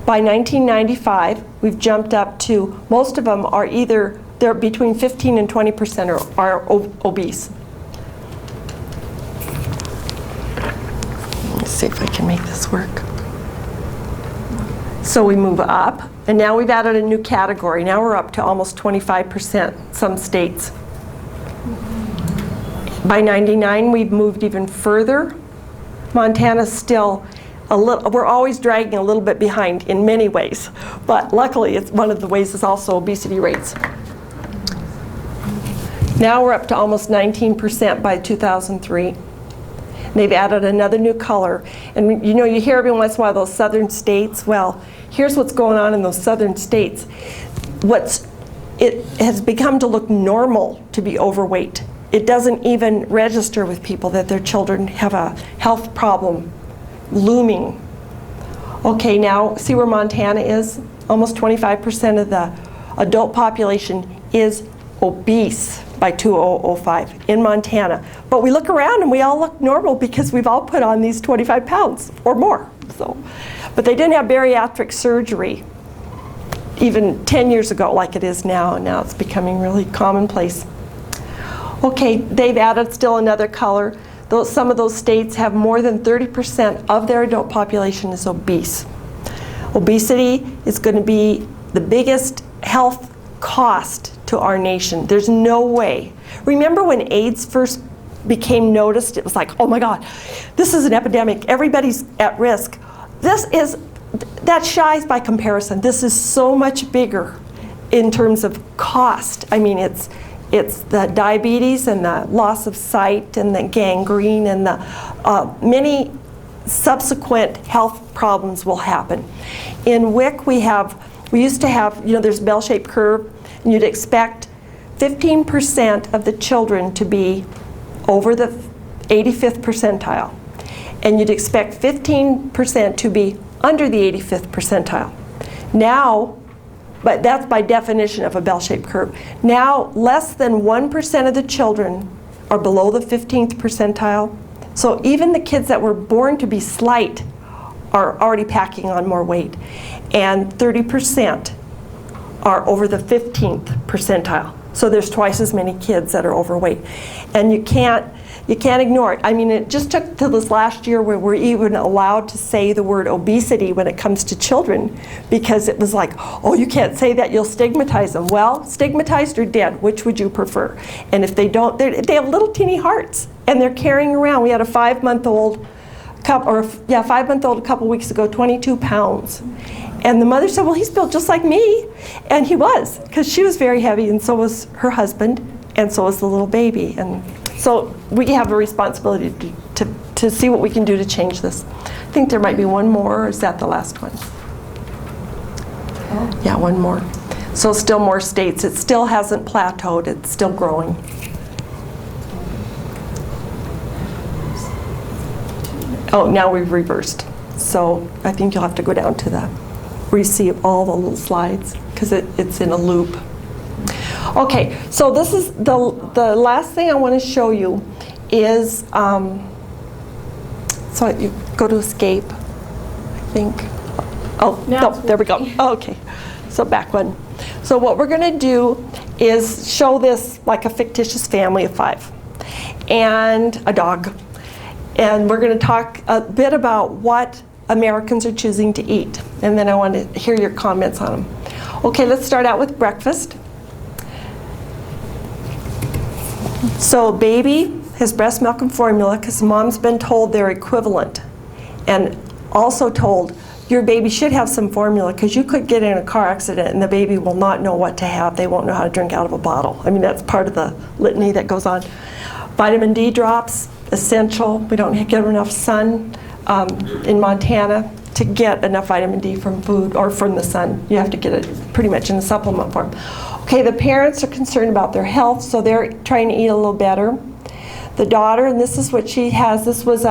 By 1995, we've jumped up to, most of them are either, they're between 15 and 20% are obese. Let's see if I can make this work. So we move up, and now we've added a new category. Now we're up to almost 25%, some states. By 99, we've moved even further. Montana's still a little, we're always dragging a little bit behind in many ways, but luckily it's one of the ways is also obesity rates. Now we're up to almost 19% by 2003. They've added another new color. And you know, you hear every once in a while those southern states. Well, here's what's going on in those southern states. It has become to look normal to be overweight. It doesn't even register with people that their children have a health problem looming. Okay, now see where Montana is? Almost 25% of the adult population is obese by 2005 in Montana. But we look around and we all look normal because we've all put on these 25 pounds or more. So, but they didn't have bariatric surgery even 10 years ago like it is now, and now it's becoming really commonplace. Okay, they've added still another color. Some of those states have more than 30% of their adult population is obese. Obesity is going to be the biggest health cost to our nation. There's no way. Remember when AIDS first became noticed? It was like, oh my God, this is an epidemic. Everybody's at risk. That shies by comparison. This is so much bigger in terms of cost. I mean, it's the diabetes and the loss of sight and the gangrene and the many subsequent health problems will happen. In WIC, we used to have, you know, there's a bell-shaped curve, and you'd expect 15% of the children to be over the 85th percentile. And you'd expect 15% to be under the 85th percentile. Now, but that's by definition of a bell-shaped curve. Now, less than 1% of the children are below the 15th percentile. So even the kids that were born to be slight are already packing on more weight. And 30% are over the 15th percentile. So there's twice as many kids that are overweight. And you can't ignore it. I mean, it just took till this last year where we're even allowed to say the word obesity when it comes to children, because it was like, oh, you can't say that, you'll stigmatize them. Well, stigmatized or dead, which would you prefer? And if they don't, they have little teeny hearts, and they're carrying around. We had a 5-month-old couple, a couple weeks ago, 22 pounds. And the mother said, well, he's built just like me. And he was, because she was very heavy, and so was her husband, and so was the little baby. And so we have a responsibility to see what we can do to change this. I think there might be one more, or is that the last one? Oh. Yeah, one more. So still more states. It still hasn't plateaued. It's still growing. Oh, now we've reversed. So I think you'll have to go down to the, where you see all the little slides, because it's in a loop. Okay, so this is the last thing I want to show you is, so you go to escape, I think. Oh, no, there we go. Oh, okay, so back one. So what we're going to do is show this like a fictitious family of 5 and a dog. And we're going to talk a bit about what Americans are choosing to eat. And then I want to hear your comments on them. Okay, let's start out with breakfast. So baby has breast milk and formula because mom's been told they're equivalent. And also told your baby should have some formula because you could get in a car accident and the baby will not know what to have. They won't know how to drink out of a bottle. I mean, that's part of the litany that goes on. Vitamin D drops, essential. We don't get enough sun in Montana to get enough vitamin D from food or from the sun. You have to get it pretty much in a supplement form. Okay, the parents are concerned about their health, so they're trying to eat a little better. The daughter, and this is what she has, this was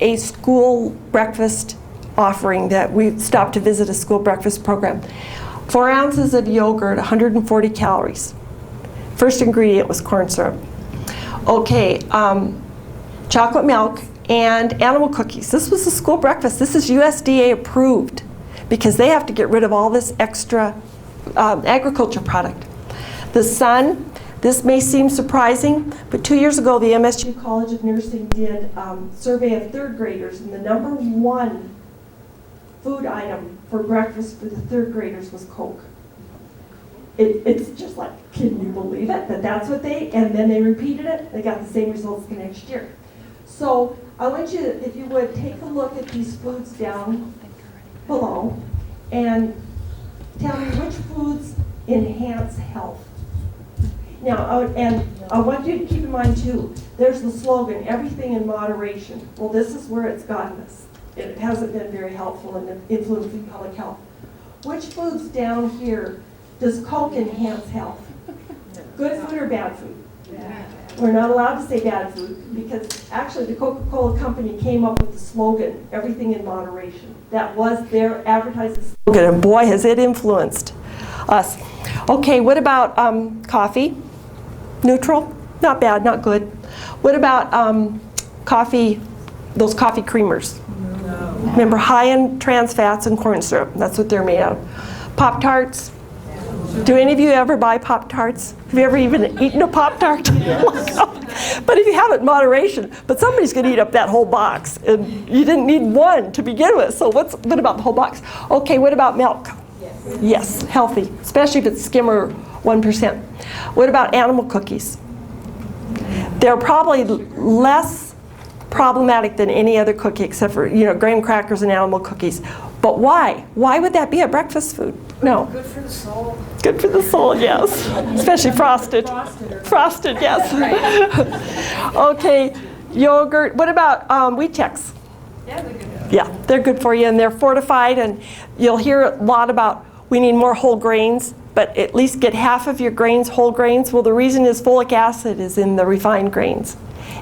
a school breakfast offering that we stopped to visit a school breakfast program. 4 ounces of yogurt, 140 calories. First ingredient was corn syrup. Okay, chocolate milk and animal cookies. This was a school breakfast. This is USDA approved because they have to get rid of all this extra agriculture product. The sun, this may seem surprising, but 2 years ago the MSU College of Nursing did a survey of 3rd graders, and the #1 food item for breakfast for the 3rd graders was Coke. It's just like, can you believe it? That's what and then they repeated it, they got the same results the next year. So I want you, if you would, take a look at these foods down below and tell me which foods enhance health. Now, and I want you to keep in mind too, there's the slogan, everything in moderation. Well, this is where it's gotten us. It hasn't been very helpful in influencing public health. Which foods down here does Coke enhance health? Good food or bad food? We're not allowed to say bad food because actually the Coca-Cola company came up with the slogan, everything in moderation. That was their advertising slogan, and boy, has it influenced us. Okay, what about coffee? Neutral? Not bad, not good. What about coffee, those coffee creamers? No. Remember, high in trans fats and corn syrup. That's what they're made of. Pop-Tarts? Do any of you ever buy Pop-Tarts? Have you ever even eaten a Pop-Tart? But if you have it in moderation, but somebody's going to eat up that whole box, and you didn't need one to begin with, so what about the whole box? Okay, what about milk? Yes, healthy, especially if it's skim or 1%. What about animal cookies? They're probably less problematic than any other cookie except for, graham crackers and animal cookies. But why? Why would that be a breakfast food? No. Good for the soul. Good for the soul, yes. Especially frosted. Frosted, yes. Okay, yogurt. What about wheat checks? Yeah, they're good. Yeah, they're good for you, and they're fortified, and you'll hear a lot about we need more whole grains, but at least get half of your grains whole grains. Well, the reason is folic acid is in the refined grains.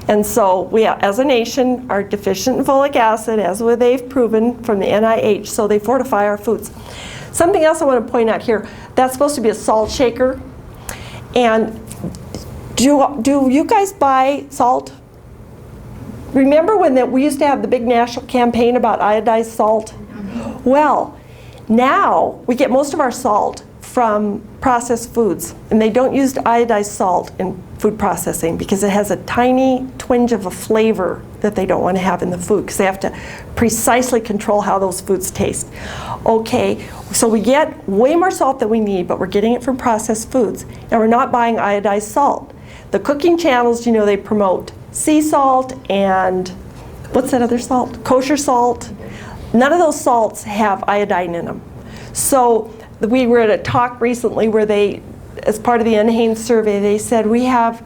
And so we, as a nation, are deficient in folic acid, as they've proven from the NIH, so they fortify our foods. Something else I want to point out here, that's supposed to be a salt shaker. And do you guys buy salt? Remember when we used to have the big national campaign about iodized salt? Well, now we get most of our salt from processed foods, and they don't use iodized salt in food processing because it has a tiny twinge of a flavor that they don't want to have in the food because they have to precisely control how those foods taste. Okay, so we get way more salt than we need, but we're getting it from processed foods, and we're not buying iodized salt. The cooking channels, they promote sea salt and what's that other salt? Kosher salt. None of those salts have iodine in them. So we were at a talk recently where they, as part of the NHANES survey, they said we have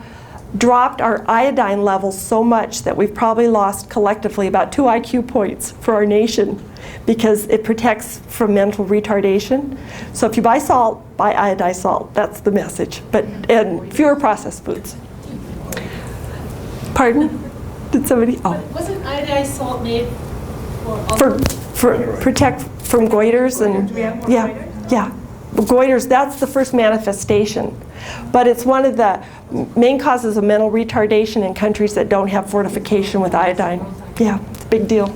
dropped our iodine levels so much that we've probably lost collectively about 2 IQ points for our nation because it protects from mental retardation. So if you buy salt, buy iodized salt. That's the message. And fewer processed foods. Pardon? Did somebody? Oh. Wasn't iodized salt made for protect from goiters and yeah. Goiters, that's the first manifestation. But it's one of the main causes of mental retardation in countries that don't have fortification with iodine. Yeah, it's a big deal.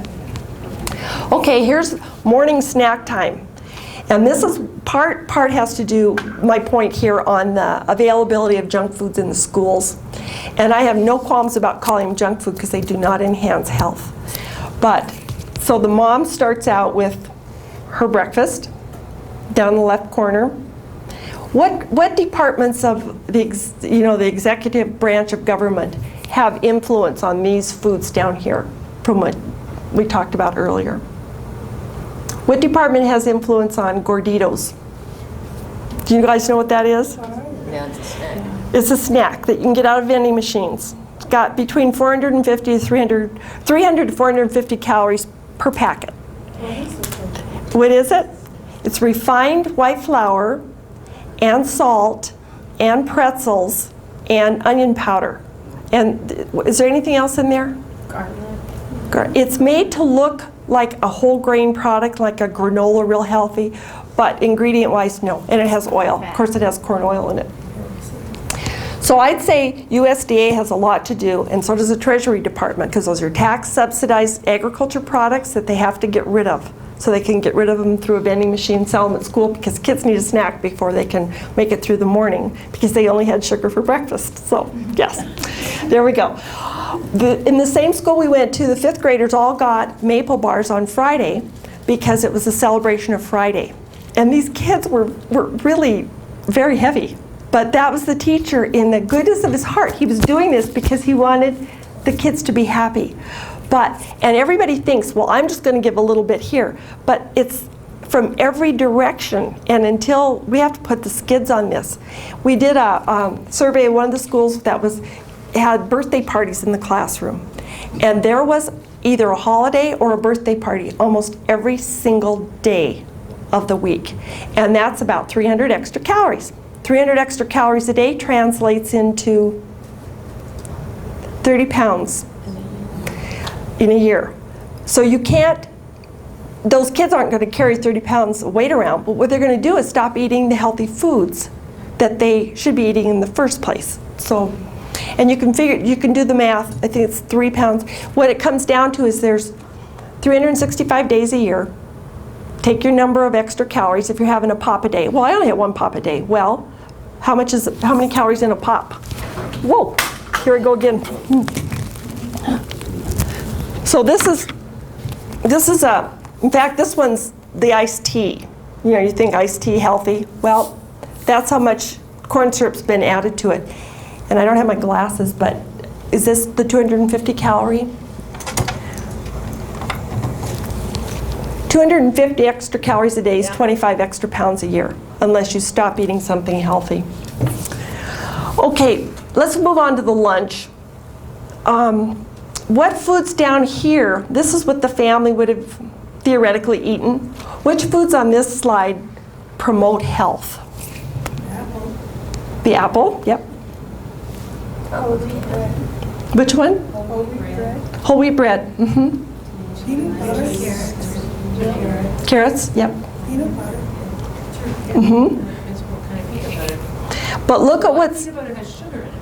Okay, here's morning snack time. And this is part has to do, my point here, on the availability of junk foods in the schools. And I have no qualms about calling them junk food because they do not enhance health. But, so the mom starts out with her breakfast down the left corner. What departments of the executive branch of government have influence on these foods down here from what we talked about earlier? What department has influence on Gorditos? Do you guys know what that is? Yeah, it's a snack. It's a snack that you can get out of vending machines. It's got between 450 to 300 to 450 calories per packet. What is it? It's refined white flour and salt and pretzels and onion powder. And is there anything else in there? Garlic. It's made to look like a whole grain product, like a granola, real healthy, but ingredient-wise, no. And it has oil. Of course, it has corn oil in it. So I'd say USDA has a lot to do, and so does the Treasury Department, because those are tax-subsidized agriculture products that they have to get rid of. So they can get rid of them through a vending machine, sell them at school, because kids need a snack before they can make it through the morning, because they only had sugar for breakfast. So, yes, there we go. In the same school we went to, the 5th graders all got maple bars on Friday because it was a celebration of Friday. And these kids were really very heavy. But that was the teacher, in the goodness of his heart. He was doing this because he wanted the kids to be happy. And everybody thinks, well, I'm just going to give a little bit here. But it's from every direction. And until we have to put the skids on this. We did a survey at one of the schools that had birthday parties in the classroom. And there was either a holiday or a birthday party almost every single day of the week. And that's about 300 extra calories. 300 extra calories a day translates into 30 pounds in a year. So you can't, those kids aren't going to carry 30 pounds of weight around, but what they're going to do is stop eating the healthy foods that they should be eating in the first place. So, and you can do the math. I think it's 3 pounds. What it comes down to is there's 365 days a year. Take your number of extra calories if you're having a pop a day. Well, I only have 1 pop a day. Well, how many calories in a pop? Whoa, here we go again. So this is in fact, this one's the iced tea. You know, you think iced tea healthy? Well, that's how much corn syrup's been added to it. And I don't have my glasses, but is this the 250 calorie? 250 extra calories a day is 25 extra pounds a year, unless you stop eating something healthy. Okay, let's move on to the lunch. What foods down here, this is what the family would have theoretically eaten. Which foods on this slide promote health? Apple. The apple, yep. Whole wheat bread. Which one? Whole wheat bread. Whole wheat bread, mm-hmm. Peanut butter. Carrots, yep. Peanut butter. Mm-hmm. But look at what's, Peanut butter has sugar in it.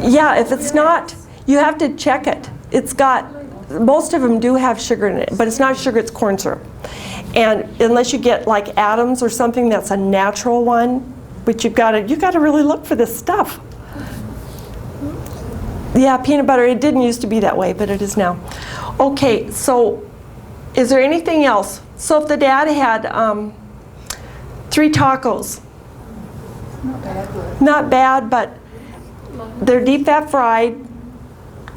yeah, if it's not, you have to check it. It's got, most of them do have sugar in it, but it's not sugar, it's corn syrup. And unless you get like Adams or something that's a natural one, but you gotta really look for this stuff. Yeah, peanut butter, it didn't used to be that way, but it is now. Okay, so is there anything else? So if the dad had 3 tacos, not bad, but they're deep fat fried,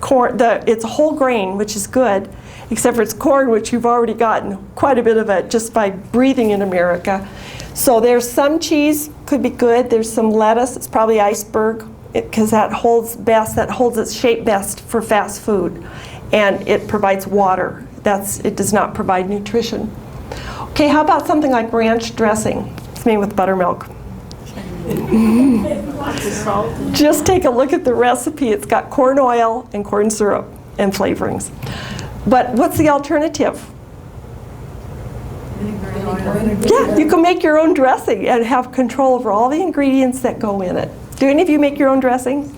corn, it's a whole grain, which is good, except for it's corn, which you've already gotten quite a bit of it just by breathing in America. So there's some cheese, could be good. There's some lettuce, it's probably iceberg, because that holds its shape best for fast food. And it provides water. It does not provide nutrition. Okay, how about something like ranch dressing? It's made with buttermilk. Just take a look at the recipe. It's got corn oil and corn syrup and flavorings. But what's the alternative? Yeah, you can make your own dressing and have control over all the ingredients that go in it. Do any of you make your own dressing?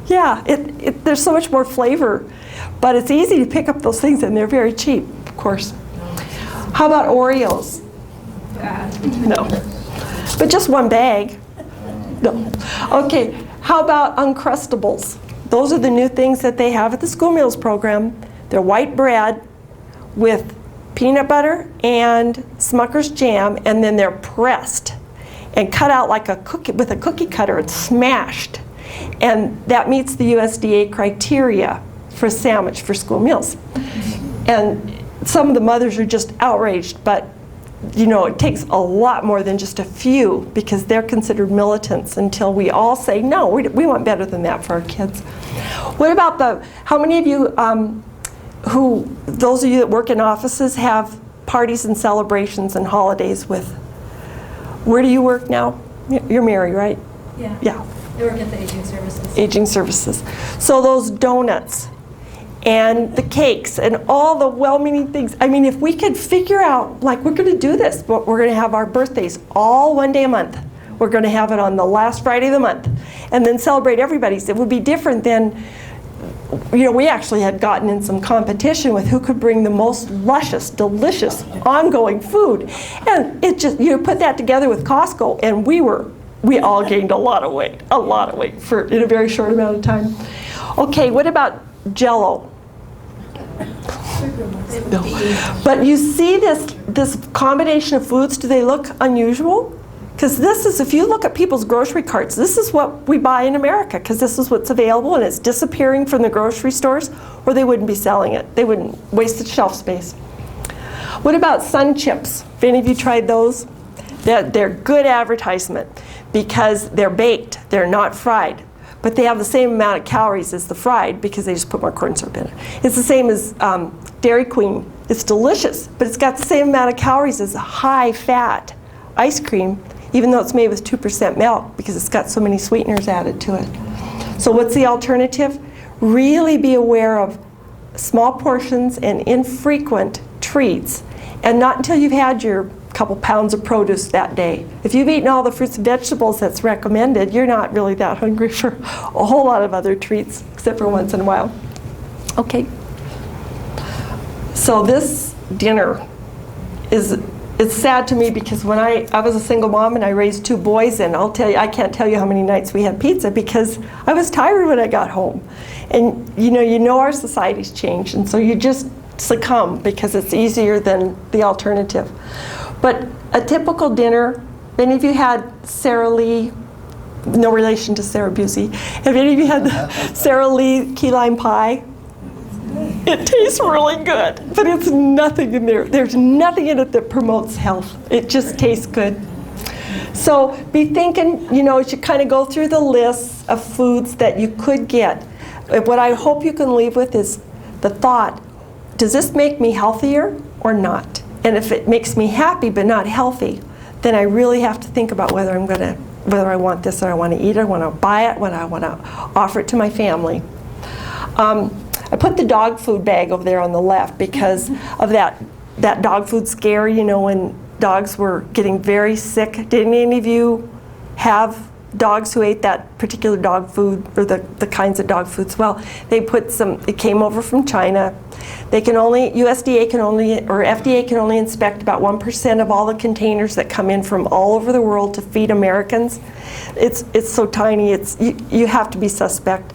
Yeah, there's so much more flavor. But it's easy to pick up those things, and they're very cheap, of course. How about Oreos? No. But just 1 bag. No. Okay, how about Uncrustables? Those are the new things that they have at the school meals program. They're white bread with peanut butter and Smucker's jam, and then they're pressed and cut out like a cookie with a cookie cutter and smashed. And that meets the USDA criteria for a sandwich for school meals. And some of the mothers are just outraged, but you know, it takes a lot more than just a few, because they're considered militants until we all say, no, we want better than that for our kids. What about how many of you those of you that work in offices have parties and celebrations and holidays with, where do you work now? You're Mary, right? Yeah. Yeah. I work at the aging services. Aging services. So those donuts, and the cakes and all the well-meaning things. I mean, if we could figure out, like, we're going to do this, but we're going to have our birthdays all one day a month. We're going to have it on the last Friday of the month, and then celebrate everybody's. It would be different than, you know, we actually had gotten in some competition with who could bring the most luscious, delicious, ongoing food. And it just, you put that together with Costco, and we all gained a lot of weight in a very short amount of time. Okay, what about Jell-O? No. But you see this combination of foods, do they look unusual? Because this is, if you look at people's grocery carts, this is what we buy in America, because this is what's available, and it's disappearing from the grocery stores, or they wouldn't be selling it. They wouldn't waste the shelf space. What about Sun Chips? Have any of you tried those? They're good advertisement because they're baked, they're not fried. But they have the same amount of calories as the fried because they just put more corn syrup in it. It's the same as Dairy Queen. It's delicious, but it's got the same amount of calories as high-fat ice cream, even though it's made with 2% milk because it's got so many sweeteners added to it. So what's the alternative? Really be aware of small portions and infrequent treats, and not until you've had your couple pounds of produce that day. If you've eaten all the fruits and vegetables that's recommended, you're not really that hungry for a whole lot of other treats, except for once in a while. Okay. So this dinner it's sad to me because when I was a single mom and I raised 2 boys, and I'll tell you, I can't tell you how many nights we had pizza because I was tired when I got home. And you know our society's changed, and so you just succumb because it's easier than the alternative. But a typical dinner, any of you had Sara Lee, no relation to Sarah Busey, have any of you had the Sara Lee key lime pie? It tastes really good, but it's nothing in there. There's nothing in it that promotes health. It just tastes good. So be thinking, you know, as you kind of go through the lists of foods that you could get, what I hope you can leave with is the thought, does this make me healthier or not? And if it makes me happy but not healthy, then I really have to think about whether I want this, or I want to eat it, I want to buy it, whether I want to offer it to my family. I put the dog food bag over there on the left because of that dog food scare, you know, when dogs were getting very sick. Did any of you have dogs who ate that particular dog food, or the kinds of dog foods? Well, they put it came over from China. They can only, FDA can only inspect about 1% of all the containers that come in from all over the world to feed Americans. It's so tiny, you have to be suspect.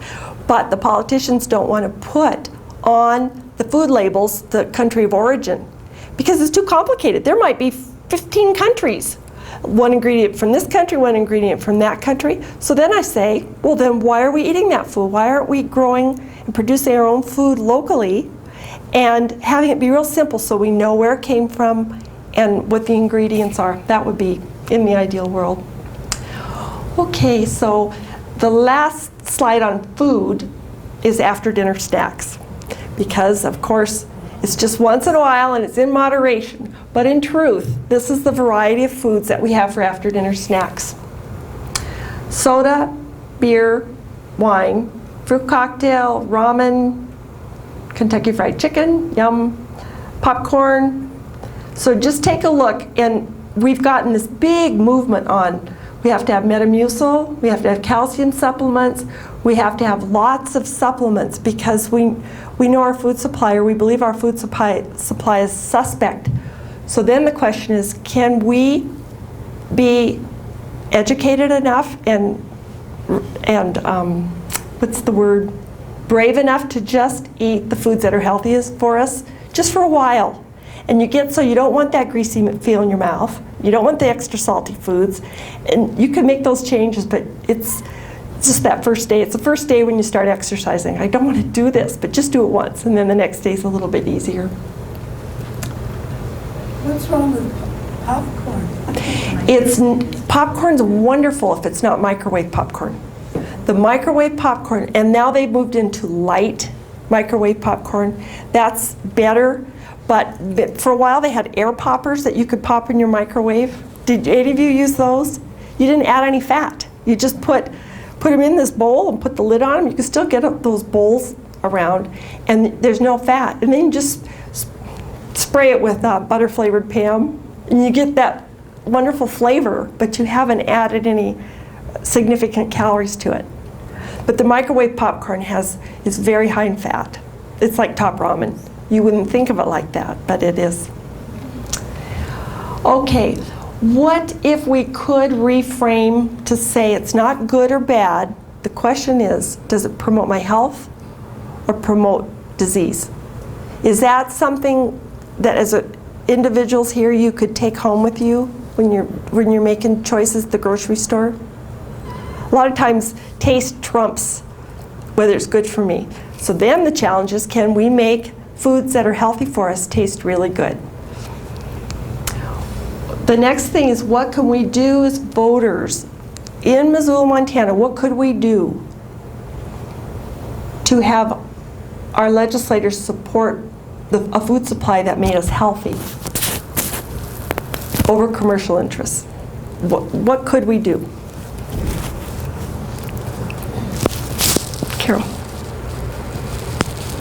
But the politicians don't want to put on the food labels the country of origin because it's too complicated. There might be 15 countries. One ingredient from this country, one ingredient from that country. So then I say, well then why are we eating that food? Why aren't we growing and producing our own food locally and having it be real simple so we know where it came from and what the ingredients are? That would be in the ideal world. Okay, so the last slide on food is after dinner snacks, because of course it's just once in a while and it's in moderation, but in truth this is the variety of foods that we have for after dinner snacks. Soda, beer, wine, fruit cocktail, ramen, Kentucky Fried Chicken, yum, popcorn. So just take a look, and we've gotten this big movement on we have to have Metamucil, we have to have calcium supplements, we have to have lots of supplements because we know our food supply, or we believe our food supply is suspect. So then the question is, can we be educated enough and what's the word, brave enough to just eat the foods that are healthiest for us just for a while? And you get so you don't want that greasy feel in your mouth. You don't want the extra salty foods. And you can make those changes, but it's just that first day. It's the first day when you start exercising. I don't want to do this, but just do it once. And then the next day is a little bit easier. What's wrong with popcorn? Popcorn's wonderful if it's not microwave popcorn. The microwave popcorn, and now they've moved into light microwave popcorn. That's better. But for a while they had air poppers that you could pop in your microwave. Did any of you use those? You didn't add any fat. You just put them in this bowl and put the lid on them. You can still get those bowls around, and there's no fat. And then you just spray it with butter-flavored Pam, and you get that wonderful flavor, but you haven't added any significant calories to it. But the microwave popcorn is very high in fat. It's like Top Ramen. You wouldn't think of it like that, but it is. Okay, what if we could reframe to say it's not good or bad? The question is, does it promote my health or promote disease? Is that something that as individuals here you could take home with you when you're making choices at the grocery store? A lot of times taste trumps whether it's good for me. So then the challenge is, can we make foods that are healthy for us taste really good? The next thing is, what can we do as voters in Missoula, Montana? What could we do to have our legislators support a food supply that made us healthy over commercial interests? What could we do? Carol.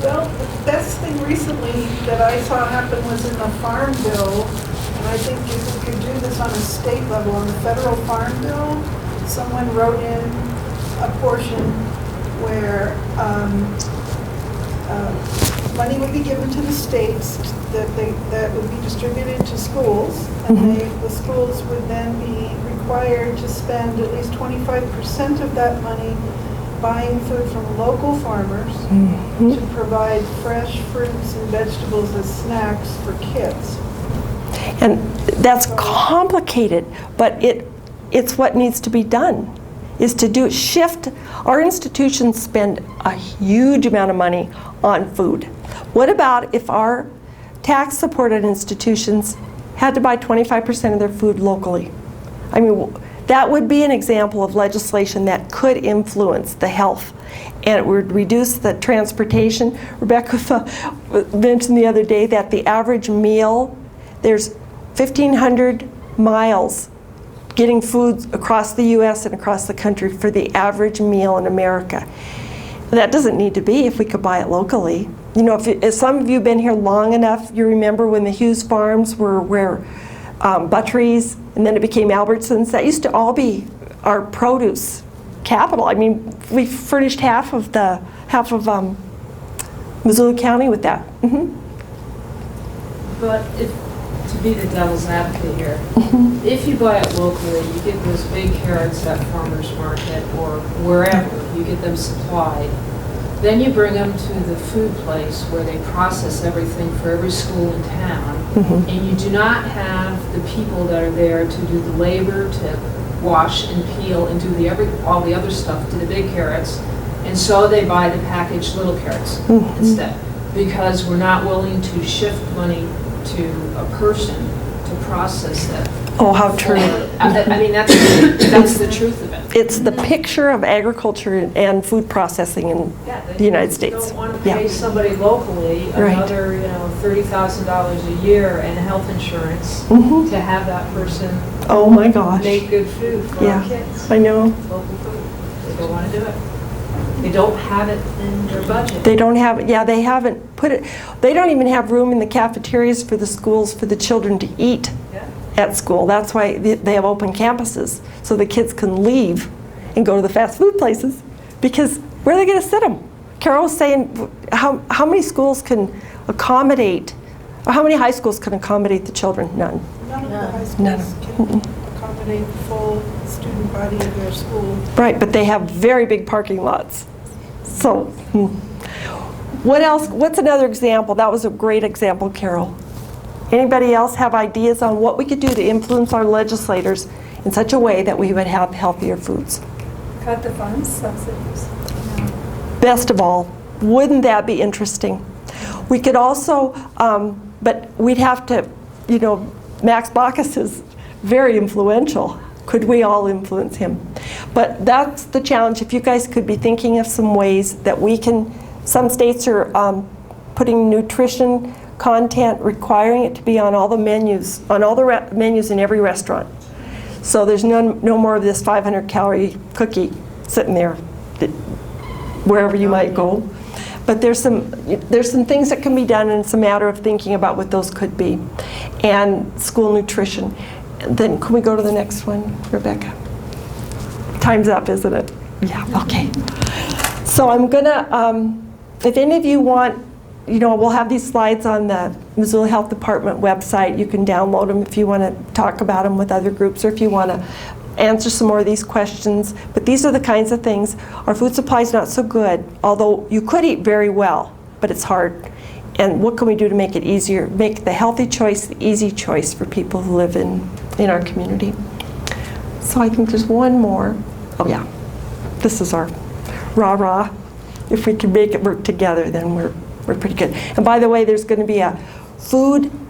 Well, the best thing recently that I saw happen was in the Farm Bill, and I think if we could do this on a state level, on the federal Farm Bill, someone wrote in a portion where money would be given to the states that would be distributed to schools, and the schools would then be required to spend at least 25% of that money buying food from local farmers to provide fresh fruits and vegetables as snacks for kids. And that's complicated, but it's what needs to be done, is to shift. Our institutions spend a huge amount of money on food. What about if our tax-supported institutions had to buy 25% of their food locally? I mean, that would be an example of legislation that could influence the health, and it would reduce the transportation. Rebecca mentioned the other day that the average meal, there's 1,500 miles getting food across the U.S. and across the country for the average meal in America. That doesn't need to be if we could buy it locally. You know, if some of you have been here long enough, you remember when the Hughes farms were where Buttery's, and then it became Albertsons. That used to all be our produce capital. I mean, we furnished half of Missoula County with that. But to be the devil's advocate here, if you buy it locally, you get those big carrots at farmer's market or wherever, you get them supplied. Then you bring them to the food place where they process everything for every school in town, and you do not have the people that are there to do the labor, to wash and peel and do all the other stuff to the big carrots, and so they buy the packaged little carrots instead, because we're not willing to shift money to a person to process it. Oh, how true. I mean, that's the truth of it. It's the picture of agriculture and food processing in the United States. You don't want to pay somebody locally another, $30,000 a year in health insurance to have that person oh my gosh. make good food for our kids. I know. Local food. They don't want to do it. They don't have it in their budget. They don't have it. Yeah, they haven't put it. They don't even have room in the cafeterias for the schools for the children to eat at school. That's why they have open campuses, so the kids can leave and go to the fast food places, because where are they going to sit them? Carol was saying, how many schools can accommodate, or how many high schools can accommodate the children? None. None of the high schools can accommodate the full student body of their school. Right, but they have very big parking lots. So, what else? What's another example? That was a great example, Carol. Anybody else have ideas on what we could do to influence our legislators in such a way that we would have healthier foods? Cut the farm subsidies. Best of all, wouldn't that be interesting? We could also, but we'd have to, Max Baucus is very influential. Could we all influence him? But that's the challenge. If you guys could be thinking of some ways that we can, some states are putting nutrition content, requiring it to be on all the menus, menus in every restaurant. So there's no more of this 500-calorie cookie sitting there, wherever you might go. But there's some things that can be done, and it's a matter of thinking about what those could be. And school nutrition. And then can we go to the next one, Rebecca? Time's up, isn't it? Yeah, okay. So I'm gonna, if any of you want, we'll have these slides on the Missoula Health Department website. You can download them if you want to talk about them with other groups, or if you want to answer some more of these questions. But these are the kinds of things. Our food supply is not so good, although you could eat very well, but it's hard. And what can we do to make it easier, make the healthy choice the easy choice for people who live in our community? So I think there's one more. Oh yeah, this is our rah-rah. If we can make it work together, then we're pretty good. And by the way, there's going to be a feedlot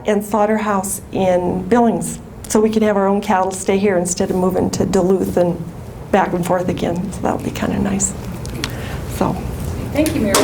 and slaughterhouse in Billings, so we can have our own cattle stay here instead of moving to Duluth and back and forth again. So that'll be kind of nice. So, Thank you, Mary.